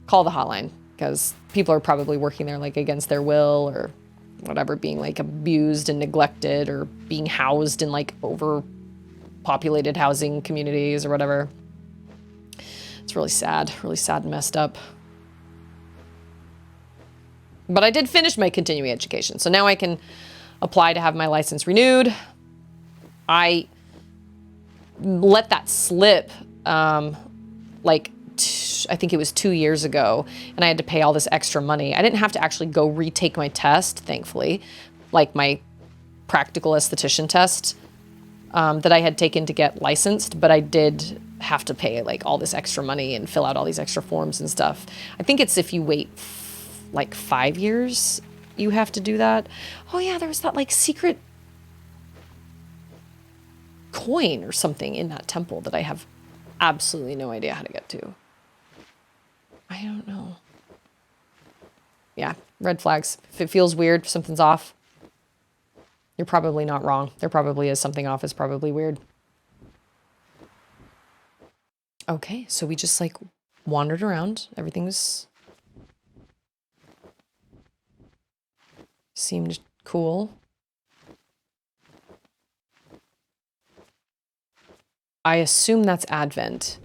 Speaker 2: call the hotline, because people are probably working there like against their will or whatever, being like abused and neglected or being housed in like overpopulated housing communities or whatever. It's really sad and messed up. But I did finish my continuing education, so now I can apply to have my license renewed. I let that slip, like, I think it was 2 years ago, and I had to pay all this extra money. I didn't have to actually go retake my test, thankfully, like my practical esthetician test that I had taken to get licensed, but I did have to pay like all this extra money and fill out all these extra forms and stuff. I think it's if you wait like 5 years, you have to do that. Oh yeah, there was that like secret coin or something in that temple that I have absolutely no idea how to get to. I don't know. Yeah, red flags. If it feels weird, if something's off, you're probably not wrong. There probably is something off. It's probably weird. Okay, so we just like wandered around. Everything was... seemed cool. I assume that's Advent.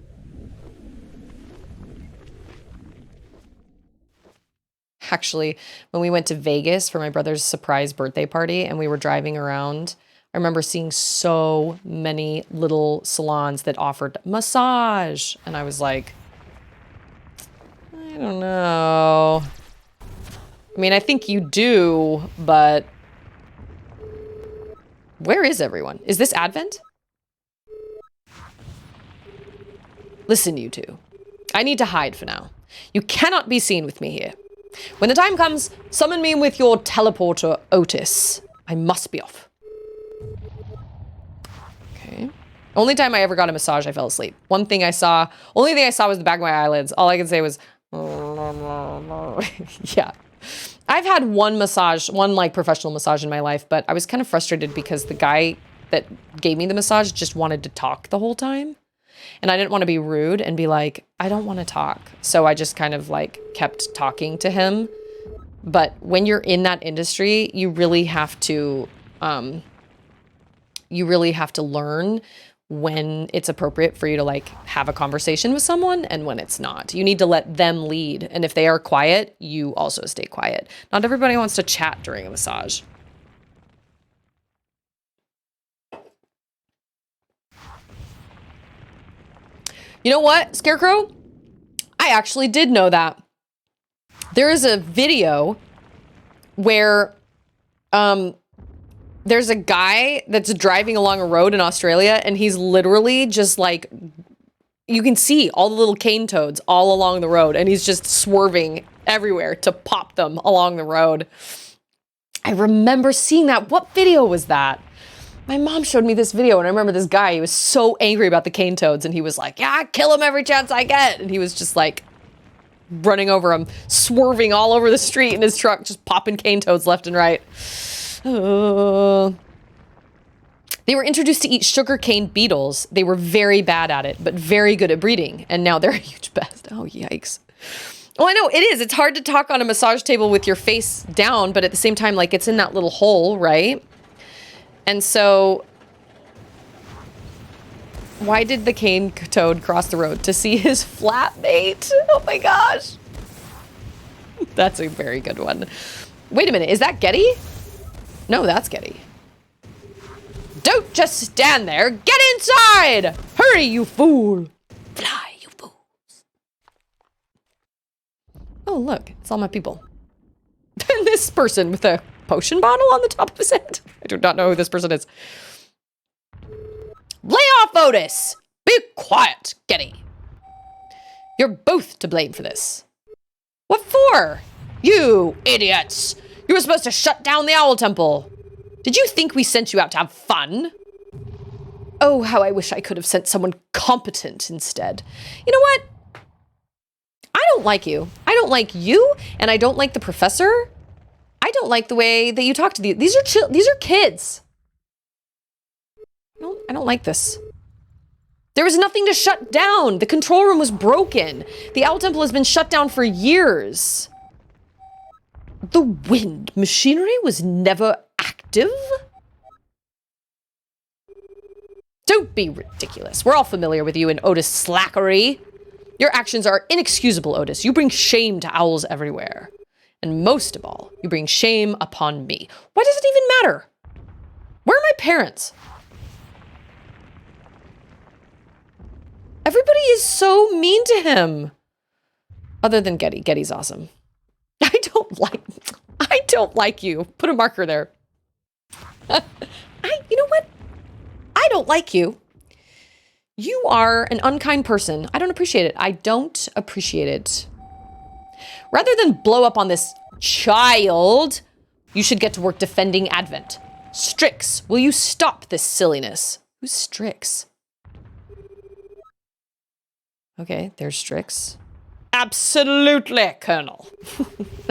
Speaker 2: Actually, when we went to Vegas for my brother's surprise birthday party and we were driving around, I remember seeing so many little salons that offered massage. And I was like, I don't know. I mean, I think you do, but where is everyone? Is this Advent? Listen, you two. I need to hide for now. You cannot be seen with me here. When the time comes, summon me with your teleporter, Otus. I must be off. Okay. Only time I ever got a massage, I fell asleep. Only thing I saw was the back of my eyelids. All I could say was, yeah. I've had one like professional massage in my life, but I was kind of frustrated because the guy that gave me the massage just wanted to talk the whole time. And I didn't want to be rude and be like, I don't want to talk. So I just kind of like kept talking to him. But when you're in that industry, you really have to learn when it's appropriate for you to like have a conversation with someone and when it's not. You need to let them lead. And if they are quiet, you also stay quiet. Not everybody wants to chat during a massage. You know what, Scarecrow? I actually did know that. There is a video where there's a guy that's driving along a road in Australia and he's literally just like, you can see all the little cane toads all along the road and he's just swerving everywhere to pop them along the road. I remember seeing that. What video was that? My mom showed me this video, and I remember this guy, he was so angry about the cane toads, and he was like, yeah, I kill him every chance I get. And he was just like running over him, swerving all over the street in his truck, just popping cane toads left and right. They were introduced to eat sugarcane beetles. They were very bad at it, but very good at breeding. And now they're a huge pest. Oh, yikes. Oh, I know, it is. It's hard to talk on a massage table with your face down, but at the same time, like, it's in that little hole, right? And so, why did the cane toad cross the road? To see his flatmate? Oh my gosh. That's a very good one. Wait a minute, is that Geddy? No, that's Geddy. Don't just stand there. Get inside! Hurry, you fool! Fly, you fools. Oh, look, it's all my people. And this person with a potion bottle on the top of his head. I do not know who this person is. Lay off, Otus! Be quiet, Geddy. You're both to blame for this. What for? You idiots! You were supposed to shut down the Owl Temple. Did you think we sent you out to have fun? Oh, how I wish I could have sent someone competent instead. You know what? I don't like you. I don't like you, and I don't like the professor. I don't like the way that you talk to these are kids. I don't like this. There was nothing to shut down. The control room was broken. The Owl Temple has been shut down for years. The wind machinery was never active? Don't be ridiculous. We're all familiar with you and Otus slackery. Your actions are inexcusable, Otus. You bring shame to owls everywhere. And most of all, you bring shame upon me. Why does it even matter? Where are my parents? Everybody is so mean to him. Other than Geddy. Geddy's awesome. I don't like you. Put a marker there. You know what? I don't like you. You are an unkind person. I don't appreciate it. I don't appreciate it. Rather than blow up on this child, you should get to work defending Advent. Strix, will you stop this silliness? Who's Strix? Okay, there's Strix. Absolutely, Colonel.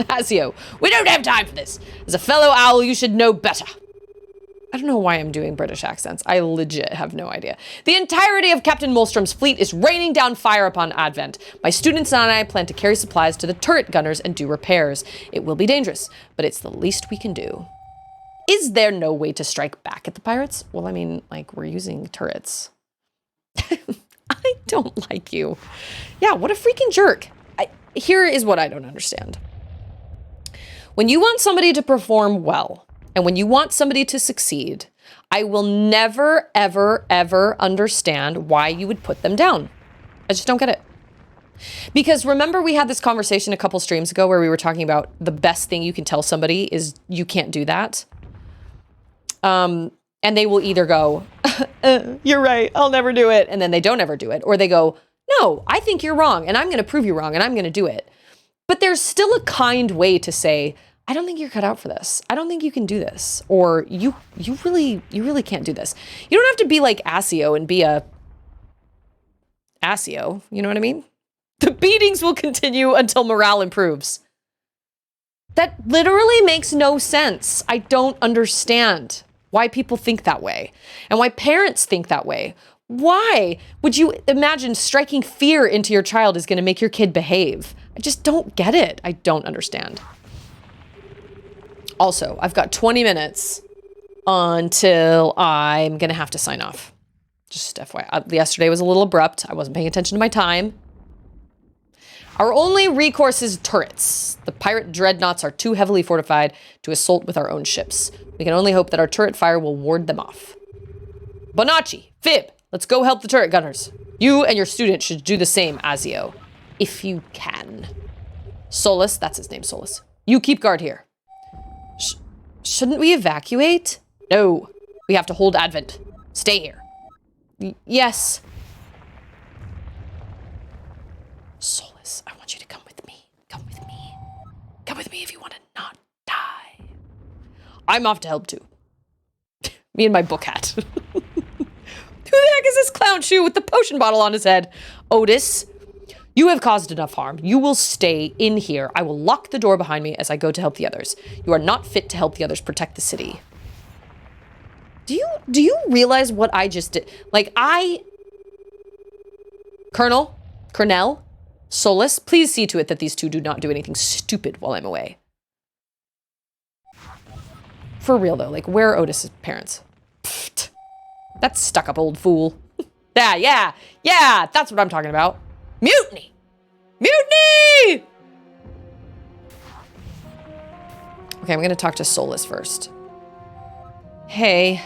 Speaker 2: Asio, we don't have time for this. As a fellow owl, you should know better. I don't know why I'm doing British accents. I legit have no idea. The entirety of Captain Molstrom's fleet is raining down fire upon Advent. My students and I plan to carry supplies to the turret gunners and do repairs. It will be dangerous, but it's the least we can do. Is there no way to strike back at the pirates? Well, I mean, like, we're using turrets. I don't like you. Yeah, what a freaking jerk. Here is what I don't understand. When you want somebody to perform well, and when you want somebody to succeed, I will never, ever, ever understand why you would put them down. I just don't get it. Because remember we had this conversation a couple streams ago where we were talking about the best thing you can tell somebody is you can't do that. And they will either go, you're right, I'll never do it. And then they don't ever do it. Or they go, no, I think you're wrong and I'm going to prove you wrong and I'm going to do it. But there's still a kind way to say, I don't think you're cut out for this. I don't think you can do this. Or you really can't do this. You don't have to be like Asio and be a Asio. You know what I mean? The beatings will continue until morale improves. That literally makes no sense. I don't understand why people think that way and why parents think that way. Why would you imagine striking fear into your child is going to make your kid behave? I just don't get it. I don't understand. Also, I've got 20 minutes until I'm going to have to sign off. Just FYI. Yesterday was a little abrupt. I wasn't paying attention to my time. Our only recourse is turrets. The pirate dreadnoughts are too heavily fortified to assault with our own ships. We can only hope that our turret fire will ward them off. Bonacci, Fib, let's go help the turret gunners. You and your student should do the same, Asio. If you can. Solus, that's his name, Solus. You keep guard here. Shouldn't we evacuate? No, we have to hold Advent. Stay here. Yes. Solus, I want you to come with me. Come with me. Come with me if you want to not die. I'm off to help too. Me and my book hat. Who the heck is this clown shoe with the potion bottle on his head? Otus, you have caused enough harm. You will stay in here. I will lock the door behind me as I go to help the others. You are not fit to help the others protect the city. Do you realize what I just did? Like, Colonel, Solus, please see to it that these two do not do anything stupid while I'm away. For real though, like, where are Otus's parents? Pfft, that stuck-up old fool. Yeah, that's what I'm talking about. Mutiny! Mutiny! Okay, I'm gonna talk to Solus first. Hey,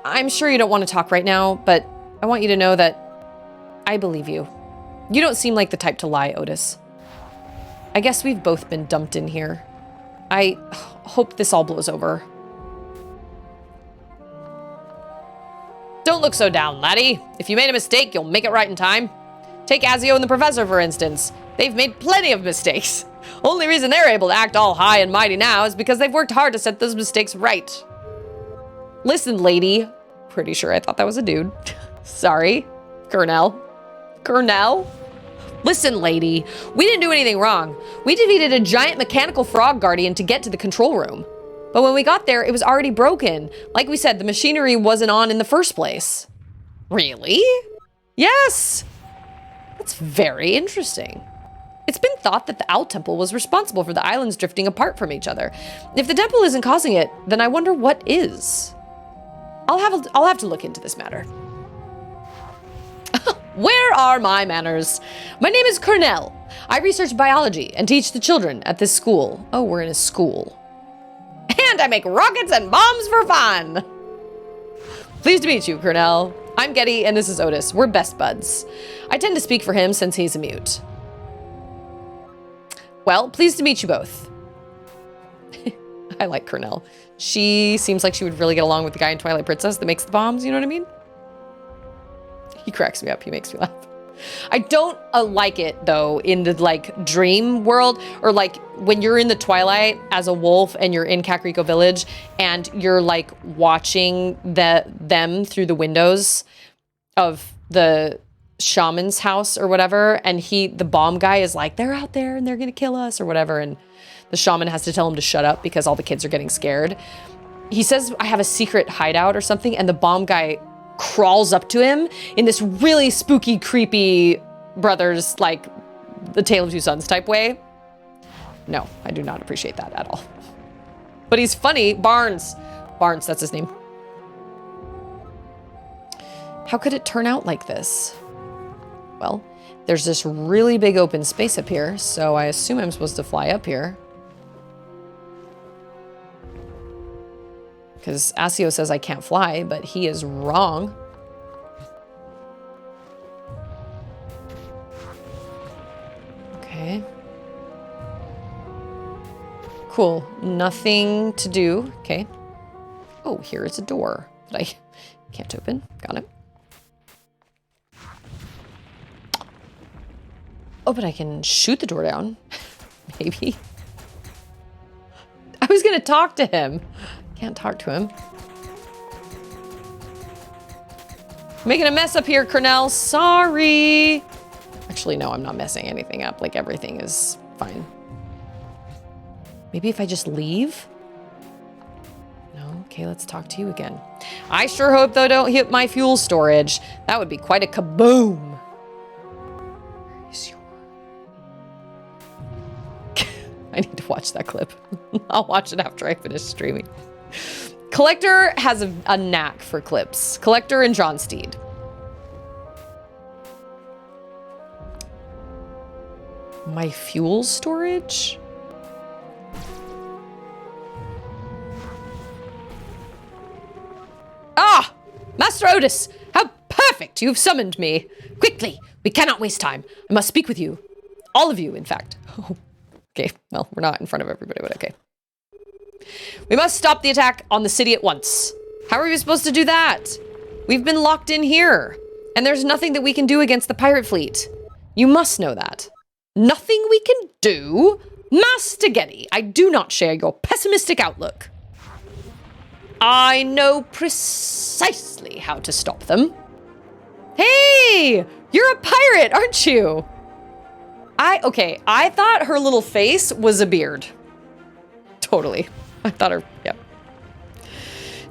Speaker 2: I'm sure you don't want to talk right now, but I want you to know that I believe you. You don't seem like the type to lie, Otus. I guess we've both been dumped in here. I hope this all blows over. Don't look so down, laddie. If you made a mistake, you'll make it right in time. Take Azio and the Professor, for instance. They've made plenty of mistakes. Only reason they're able to act all high and mighty now is because they've worked hard to set those mistakes right. Listen, lady. Pretty sure I thought that was a dude. Sorry. Colonel. Listen, lady. We didn't do anything wrong. We defeated a giant mechanical frog guardian to get to the control room. But when we got there, it was already broken. Like we said, the machinery wasn't on in the first place. Really? Yes. That's very interesting. It's been thought that the Owl Temple was responsible for the islands drifting apart from each other. If the temple isn't causing it, then I wonder what is. I'll have to look into this matter. Where are my manners? My name is Cornell. I research biology and teach the children at this school. Oh, we're in a school. And I make rockets and bombs for fun. Pleased to meet you, Cornell. I'm Geddy, and this is Otus. We're best buds. I tend to speak for him since he's a mute. Well, pleased to meet you both. I like Cornell. She seems like she would really get along with the guy in Twilight Princess that makes the bombs, you know what I mean? He cracks me up. He makes me laugh. I don't like it, though, in the, like, dream world, or, like, when you're in the Twilight as a wolf and you're in Kakariko Village and you're, like, watching them through the windows of the shaman's house or whatever, and the bomb guy is like, they're out there and they're gonna kill us or whatever, and the shaman has to tell him to shut up because all the kids are getting scared. He says, I have a secret hideout or something, and the bomb guy crawls up to him in this really spooky, creepy brothers, like the Tale of Two Sons type way. No, I do not appreciate that at all. But he's funny. Barnes, that's his name. How could it turn out like this? Well, there's this really big open space up here, so I assume I'm supposed to fly up here. Because Asio says I can't fly, but he is wrong. Okay. Cool. Nothing to do. Okay. Oh, here is a door that I can't open. Got it. Oh, but I can shoot the door down. Maybe. I was gonna talk to him. Can't talk to him. Making a mess up here, Cornell. Sorry. Actually, no, I'm not messing anything up. Like, everything is fine. Maybe if I just leave? No? Okay, let's talk to you again. I sure hope, though, don't hit my fuel storage. That would be quite a kaboom. Where is your... I need to watch that clip. I'll watch it after I finish streaming. Collector has a knack for clips. Collector and John Steed. My fuel storage? Ah! Master Otus! How perfect! You've summoned me. Quickly! We cannot waste time. I must speak with you. All of you, in fact. Oh, okay, well, we're not in front of everybody, but okay. We must stop the attack on the city at once. How are we supposed to do that? We've been locked in here, and there's nothing that we can do against the pirate fleet. You must know that. Nothing we can do? Master Geddy, I do not share your pessimistic outlook. I know precisely how to stop them. Hey, you're a pirate, aren't you? Okay, I thought her little face was a beard. Totally. I thought her, yeah.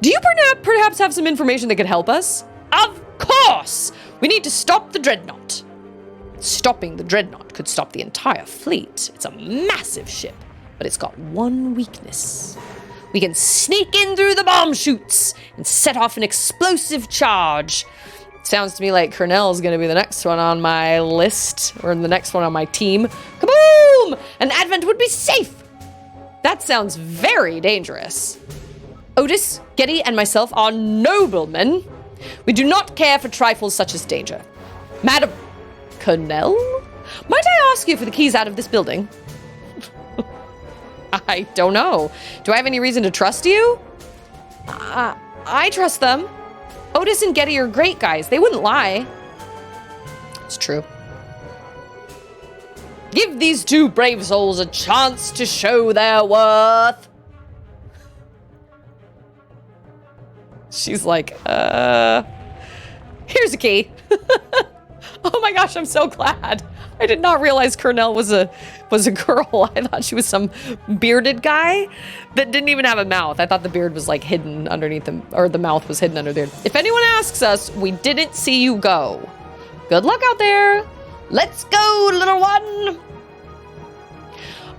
Speaker 2: Do you perhaps have some information that could help us? Of course! We need to stop the dreadnought. Stopping the dreadnought could stop the entire fleet. It's a massive ship, but it's got one weakness. We can sneak in through the bomb chutes and set off an explosive charge. Sounds to me like Cornell's gonna be the next one on my list, or the next one on my team. Kaboom! An advent would be safe! That sounds very dangerous. Otus, Geddy, and myself are noblemen. We do not care for trifles such as danger. Madam Cornell? Might I ask you for the keys out of this building? I don't know. Do I have any reason to trust you? I trust them. Otus and Geddy are great guys. They wouldn't lie. It's true. Give these two brave souls a chance to show their worth. She's like, here's a key. Oh my gosh, I'm so glad. I did not realize Cornell was a girl. I thought she was some bearded guy that didn't even have a mouth. I thought the beard was like hidden underneath him, or the mouth was hidden under there. If anyone asks us, we didn't see you go. Good luck out there. Let's go, little one.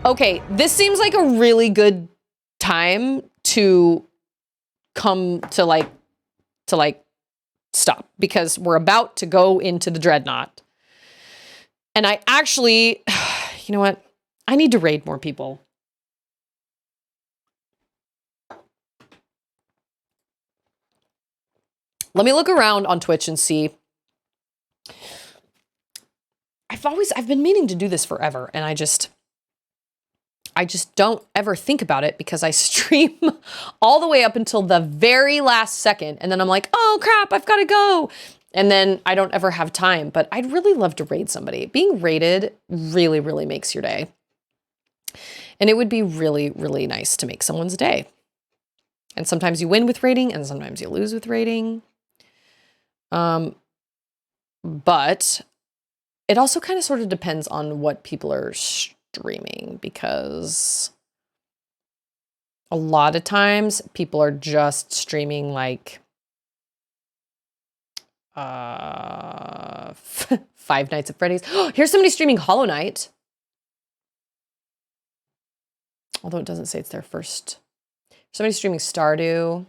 Speaker 2: Okay, this seems like a really good time to come to like stop, because we're about to go into the dreadnought. And I actually, you know what? I need to raid more people. Let me look around on Twitch and see. I've been meaning to do this forever, and I just don't ever think about it because I stream all the way up until the very last second, and then I'm like, oh crap, I've got to go. And then I don't ever have time, but I'd really love to raid somebody. Being raided really, really makes your day. And it would be really, really nice to make someone's day. And sometimes you win with raiding, and sometimes you lose with raiding. But it also kind of sort of depends on what people are streaming, because a lot of times people are just streaming like Five Nights at Freddy's. Here's somebody streaming Hollow Knight. Although it doesn't say it's their first. Somebody's streaming Stardew.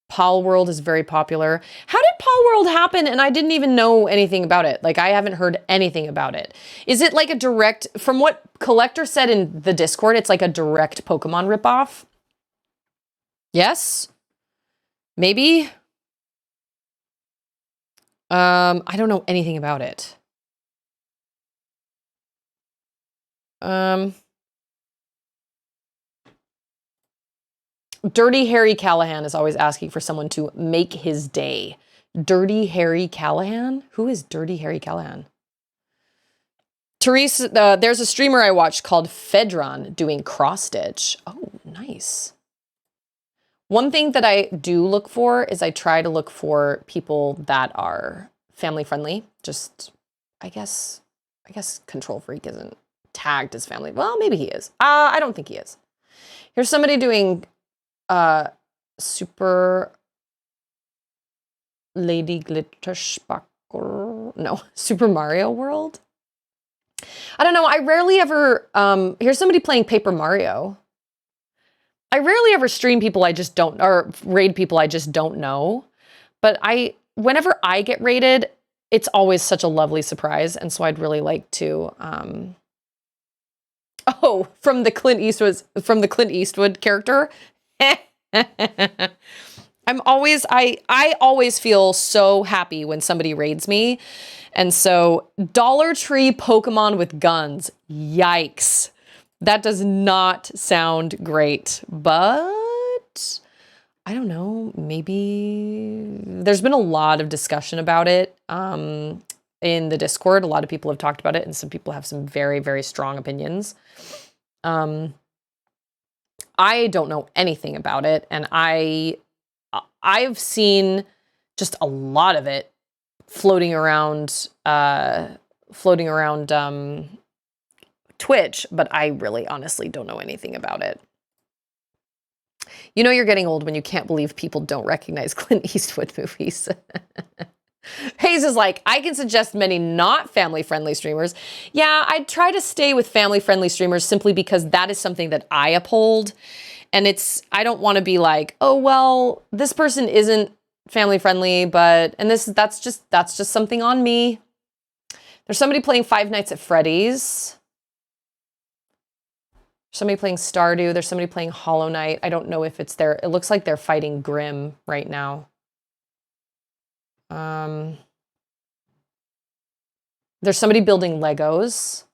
Speaker 2: Pal World is very popular. How did Pal World happen and I didn't even know anything about it? Like, I haven't heard anything about it. Is it like a direct, from what Collector said in the Discord, it's like a direct Pokemon ripoff? Yes? Maybe? I don't know anything about it. Dirty Harry Callahan is always asking for someone to make his day. Dirty Harry Callahan? Who is Dirty Harry Callahan? Therese, there's a streamer I watched called Fedron doing cross stitch. Oh, nice. One thing that I do look for is I try to look for people that are family friendly. Just, I guess Control Freak isn't tagged as family. Well, maybe he is. I don't think he is. Here's somebody doing Super Lady Glittersparkle. No, Super Mario World. I don't know. I rarely ever, here's somebody playing Paper Mario. I rarely ever stream people I just don't, or raid people I just don't know. But whenever I get raided, it's always such a lovely surprise. And so I'd really like to, oh, from the Clint Eastwood character. I always feel so happy when somebody raids me. And so Dollar Tree Pokemon with guns. Yikes. That does not sound great, but I don't know, maybe there's been a lot of discussion about it in the Discord. A lot of people have talked about it, and some people have some very, very strong opinions. I don't know anything about it, and I've seen just a lot of it floating around Twitch, but I really honestly don't know anything about it. You know you're getting old when you can't believe people don't recognize Clint Eastwood movies. Hayes is like, I can suggest many not family-friendly streamers. Yeah, I try to stay with family-friendly streamers simply because that is something that I uphold. And I don't want to be like, oh, well, this person isn't family-friendly, and that's just something on me. There's somebody playing Five Nights at Freddy's. Somebody playing Stardew. There's somebody playing Hollow Knight. I don't know if it's there. It looks like they're fighting Grimm right now. There's somebody building Legos.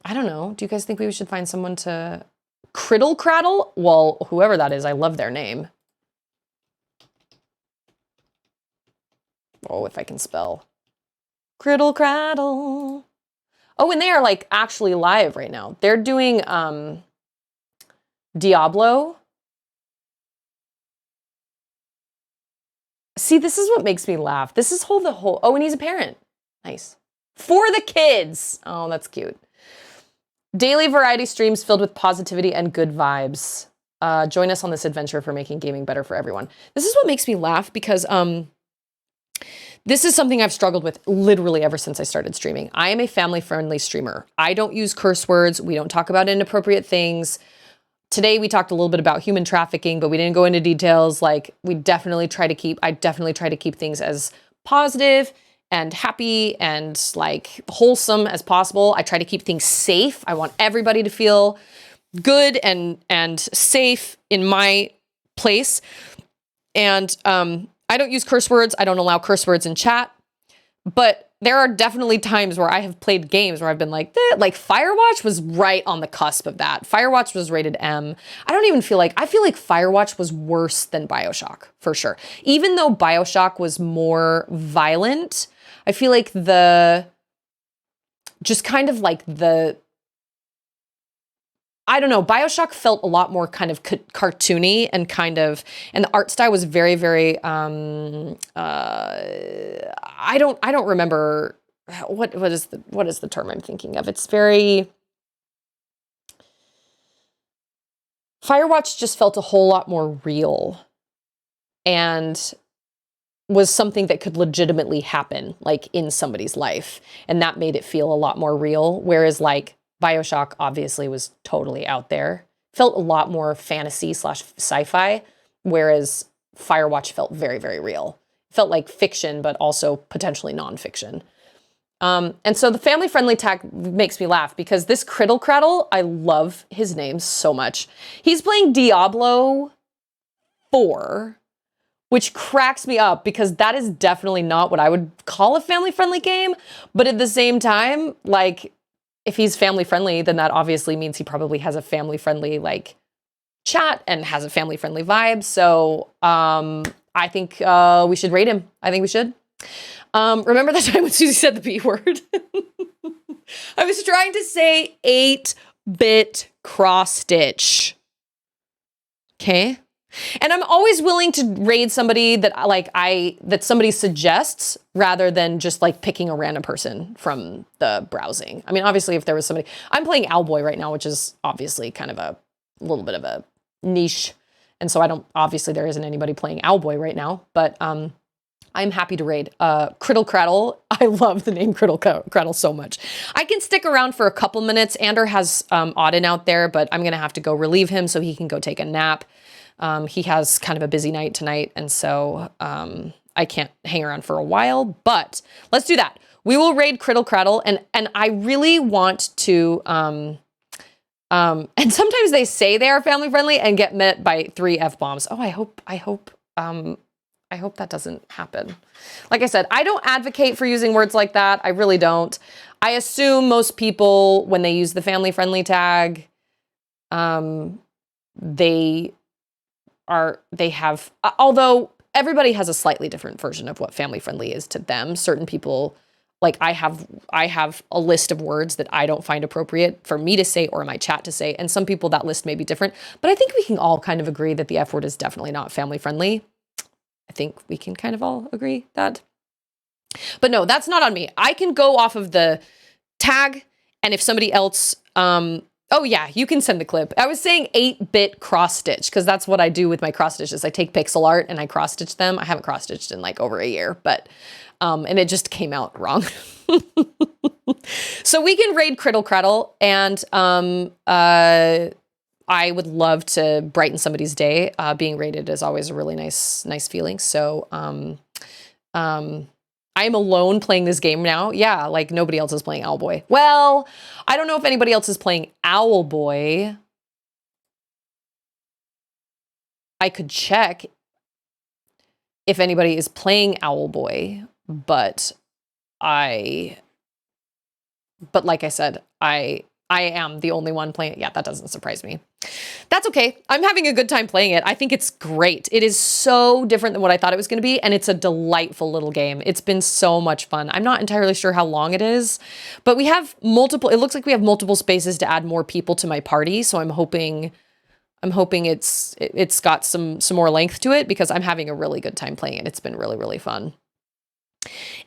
Speaker 2: I don't know. Do you guys think we should find someone to Criddle Craddle? Well, whoever that is, I love their name. Oh, if I can spell. Criddle Craddle. Oh, and they are like actually live right now. They're doing Diablo. See, this is what makes me laugh. This is oh, and he's a parent. Nice. For the kids. Oh, that's cute. Daily variety streams filled with positivity and good vibes. Join us on this adventure for making gaming better for everyone. This is what makes me laugh because this is something I've struggled with literally ever since I started streaming. I am a family-friendly streamer. I don't use curse words. We don't talk about inappropriate things. Today we talked a little bit about human trafficking, but we didn't go into details. Like I definitely try to keep things as positive and happy and like wholesome as possible. I try to keep things safe. I want everybody to feel good and safe in my place. And I don't use curse words. I don't allow curse words in chat. But there are definitely times where I have played games where I've been like, Firewatch was right on the cusp of that. Firewatch was rated M. I feel like Firewatch was worse than BioShock, for sure. Even though BioShock was more violent, I feel like BioShock felt a lot more kind of cartoony and and the art style was very, very, I don't remember what is the term I'm thinking of. It's very, Firewatch just felt a whole lot more real and was something that could legitimately happen like in somebody's life. And that made it feel a lot more real. Whereas like BioShock obviously was totally out there. Felt a lot more fantasy / sci-fi, whereas Firewatch felt very, very real. Felt like fiction, but also potentially nonfiction. And so the family-friendly tag makes me laugh because this Criddle Craddle, I love his name so much. He's playing Diablo 4, which cracks me up because that is definitely not what I would call a family-friendly game. But at the same time, like, if he's family-friendly, then that obviously means he probably has a family-friendly, like, chat and has a family-friendly vibe. So I think we should rate him. I think we should. Remember that time when Susie said the B word? I was trying to say 8-bit cross-stitch. Okay? And I'm always willing to raid somebody that somebody suggests rather than just like picking a random person from the browsing. I mean, obviously if there was somebody, I'm playing Owlboy right now, which is obviously kind of a little bit of a niche. And so obviously there isn't anybody playing Owlboy right now, but I'm happy to raid Criddle Craddle. I love the name Criddle Craddle so much. I can stick around for a couple minutes. Ander has Auden out there, but I'm going to have to go relieve him so he can go take a nap. He has kind of a busy night tonight, and so I can't hang around for a while, but let's do that. We will raid Criddle Craddle, and I really want to, and sometimes they say they are family-friendly and get met by 3 F-bombs. Oh, I hope that doesn't happen. Like I said, I don't advocate for using words like that. I really don't. I assume most people, when they use the family-friendly tag, although everybody has a slightly different version of what family friendly is to them. Certain people Like I have a list of words that I don't find appropriate for me to say or my chat to say. And some people, that list may be different, but I think we can all kind of agree that the F word is definitely not family friendly. I think we can kind of all agree that. But no, that's not on me. I can go off of the tag, and if somebody else, oh yeah, you can send the clip. I was saying 8-bit cross stitch because that's what I do with my cross stitches. I take pixel art and I cross stitch them. I haven't cross stitched in like over a year, but and it just came out wrong. So we can raid Criddle Craddle, and I would love to brighten somebody's day. Being raided is always a really nice feeling. So I'm alone playing this game now. Yeah, like nobody else is playing Owlboy. Well, I don't know if anybody else is playing Owlboy. I could check if anybody is playing Owlboy, but like I said, I am the only one playing it. Yeah, that doesn't surprise me. That's okay. I'm having a good time playing it. I think it's great. It is so different than what I thought it was going to be, and it's a delightful little game. It's been so much fun. I'm not entirely sure how long it is, but we have multiple, it looks like we have multiple spaces to add more people to my party, so I'm hoping it's got some more length to it because I'm having a really good time playing it. It's been really, really fun.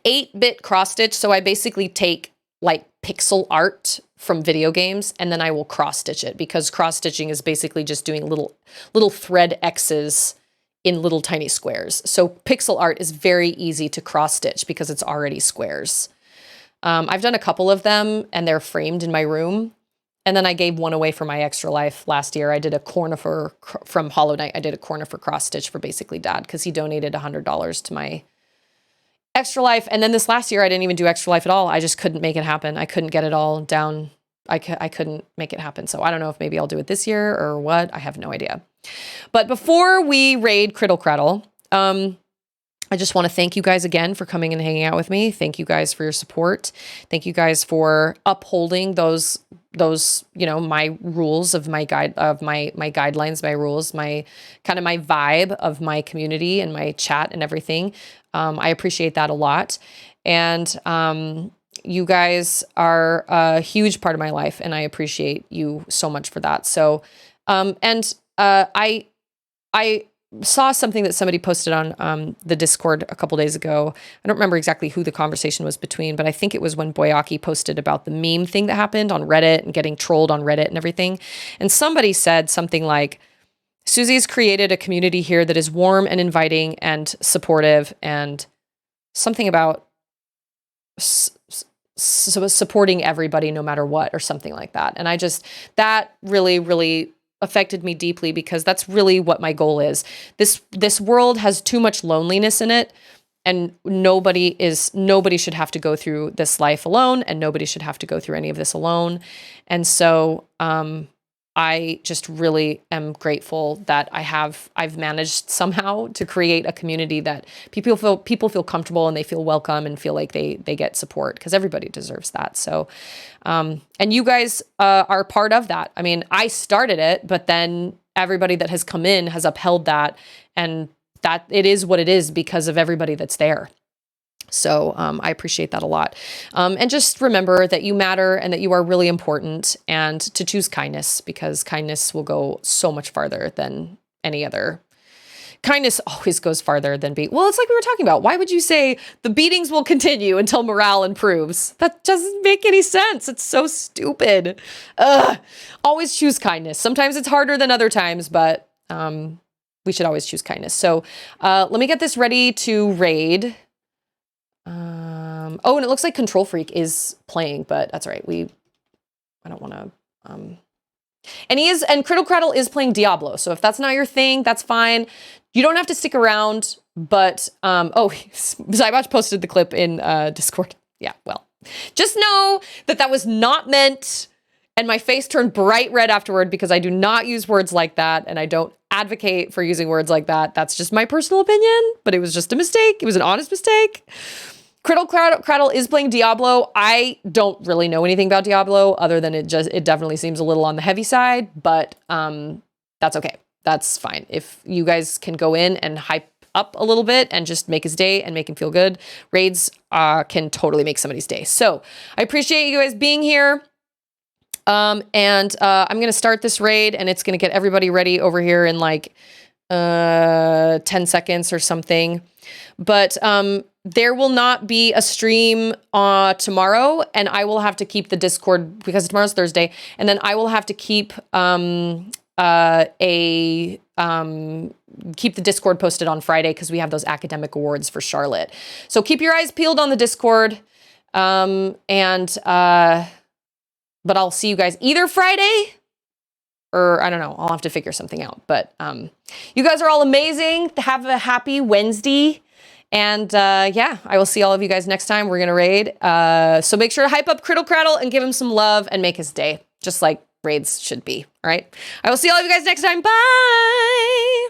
Speaker 2: 8-bit cross stitch. So I basically take like pixel art from video games, and then I will cross stitch it because cross stitching is basically just doing little thread X's in little tiny squares. So pixel art is very easy to cross stitch because it's already squares. I've done a couple of them and they're framed in my room. And then I gave one away for my extra life last year. I did a cornifer from Hollow Knight. I did a cornifer cross stitch for basically Dad because he donated $100 to my extra life. And then this last year, I didn't even do extra life at all. I just couldn't make it happen. I couldn't get it all down. I couldn't make it happen. So I don't know if maybe I'll do it this year or what. I have no idea. But before we raid Criddle Craddle, I just want to thank you guys again for coming and hanging out with me. Thank you guys for your support. Thank you guys for upholding those, you know, my rules of my guide, of my guidelines, my rules, my kind of my vibe of my community and my chat and everything. I appreciate that a lot. And you guys are a huge part of my life, and I appreciate you so much for that. So, I saw something that somebody posted on the Discord a couple days ago. I don't remember exactly who the conversation was between, but I think it was when Boyaki posted about the meme thing that happened on Reddit and getting trolled on Reddit and everything. And somebody said something like, Susie's created a community here that is warm and inviting and supportive, and something about supporting everybody no matter what, or something like that. And that really, really affected me deeply because that's really what my goal is. This world has too much loneliness in it, and nobody should have to go through this life alone, and nobody should have to go through any of this alone. And so, I just really am grateful that I've managed somehow to create a community that people feel comfortable and they feel welcome and feel like they get support, because everybody deserves that. So, and you guys are part of that. I mean, I started it, but then everybody that has come in has upheld that, and that it is what it is because of everybody that's there. So I appreciate that a lot. And just remember that you matter and that you are really important, and to choose kindness, because kindness will go so much farther than any other. Kindness always goes farther than well, it's like we were talking about. Why would you say the beatings will continue until morale improves? That doesn't make any sense. It's so stupid. Always choose kindness. Sometimes it's harder than other times, but we should always choose kindness. So let me get this ready to raid. Oh, and it looks like Control Freak is playing, but that's all right. I don't want to, and Criddle Craddle is playing Diablo. So if that's not your thing, that's fine. You don't have to stick around, but, Zybotch posted the clip in, Discord. Yeah, well, just know that was not meant, and my face turned bright red afterward because I do not use words like that, and I don't advocate for using words like that. That's just my personal opinion, but it was just a mistake. It was an honest mistake. Criddle Craddle is playing Diablo. I don't really know anything about Diablo other than it definitely seems a little on the heavy side, but that's okay. That's fine. If you guys can go in and hype up a little bit and just make his day and make him feel good. Raids can totally make somebody's day. So I appreciate you guys being here. I'm going to start this raid, and it's going to get everybody ready over here in like 10 seconds or something. But there will not be a stream tomorrow, and I will have to keep the Discord, because tomorrow's Thursday, and then I will have to keep keep the Discord posted on Friday, because we have those academic awards for Charlotte. So keep your eyes peeled on the Discord, but I'll see you guys either Friday, or I don't know, I'll have to figure something out. But you guys are all amazing. Have a happy Wednesday. And yeah, I will see all of you guys next time. We're going to raid. So make sure to hype up Criddle Craddle and give him some love and make his day, just like raids should be. All right. I will see all of you guys next time. Bye.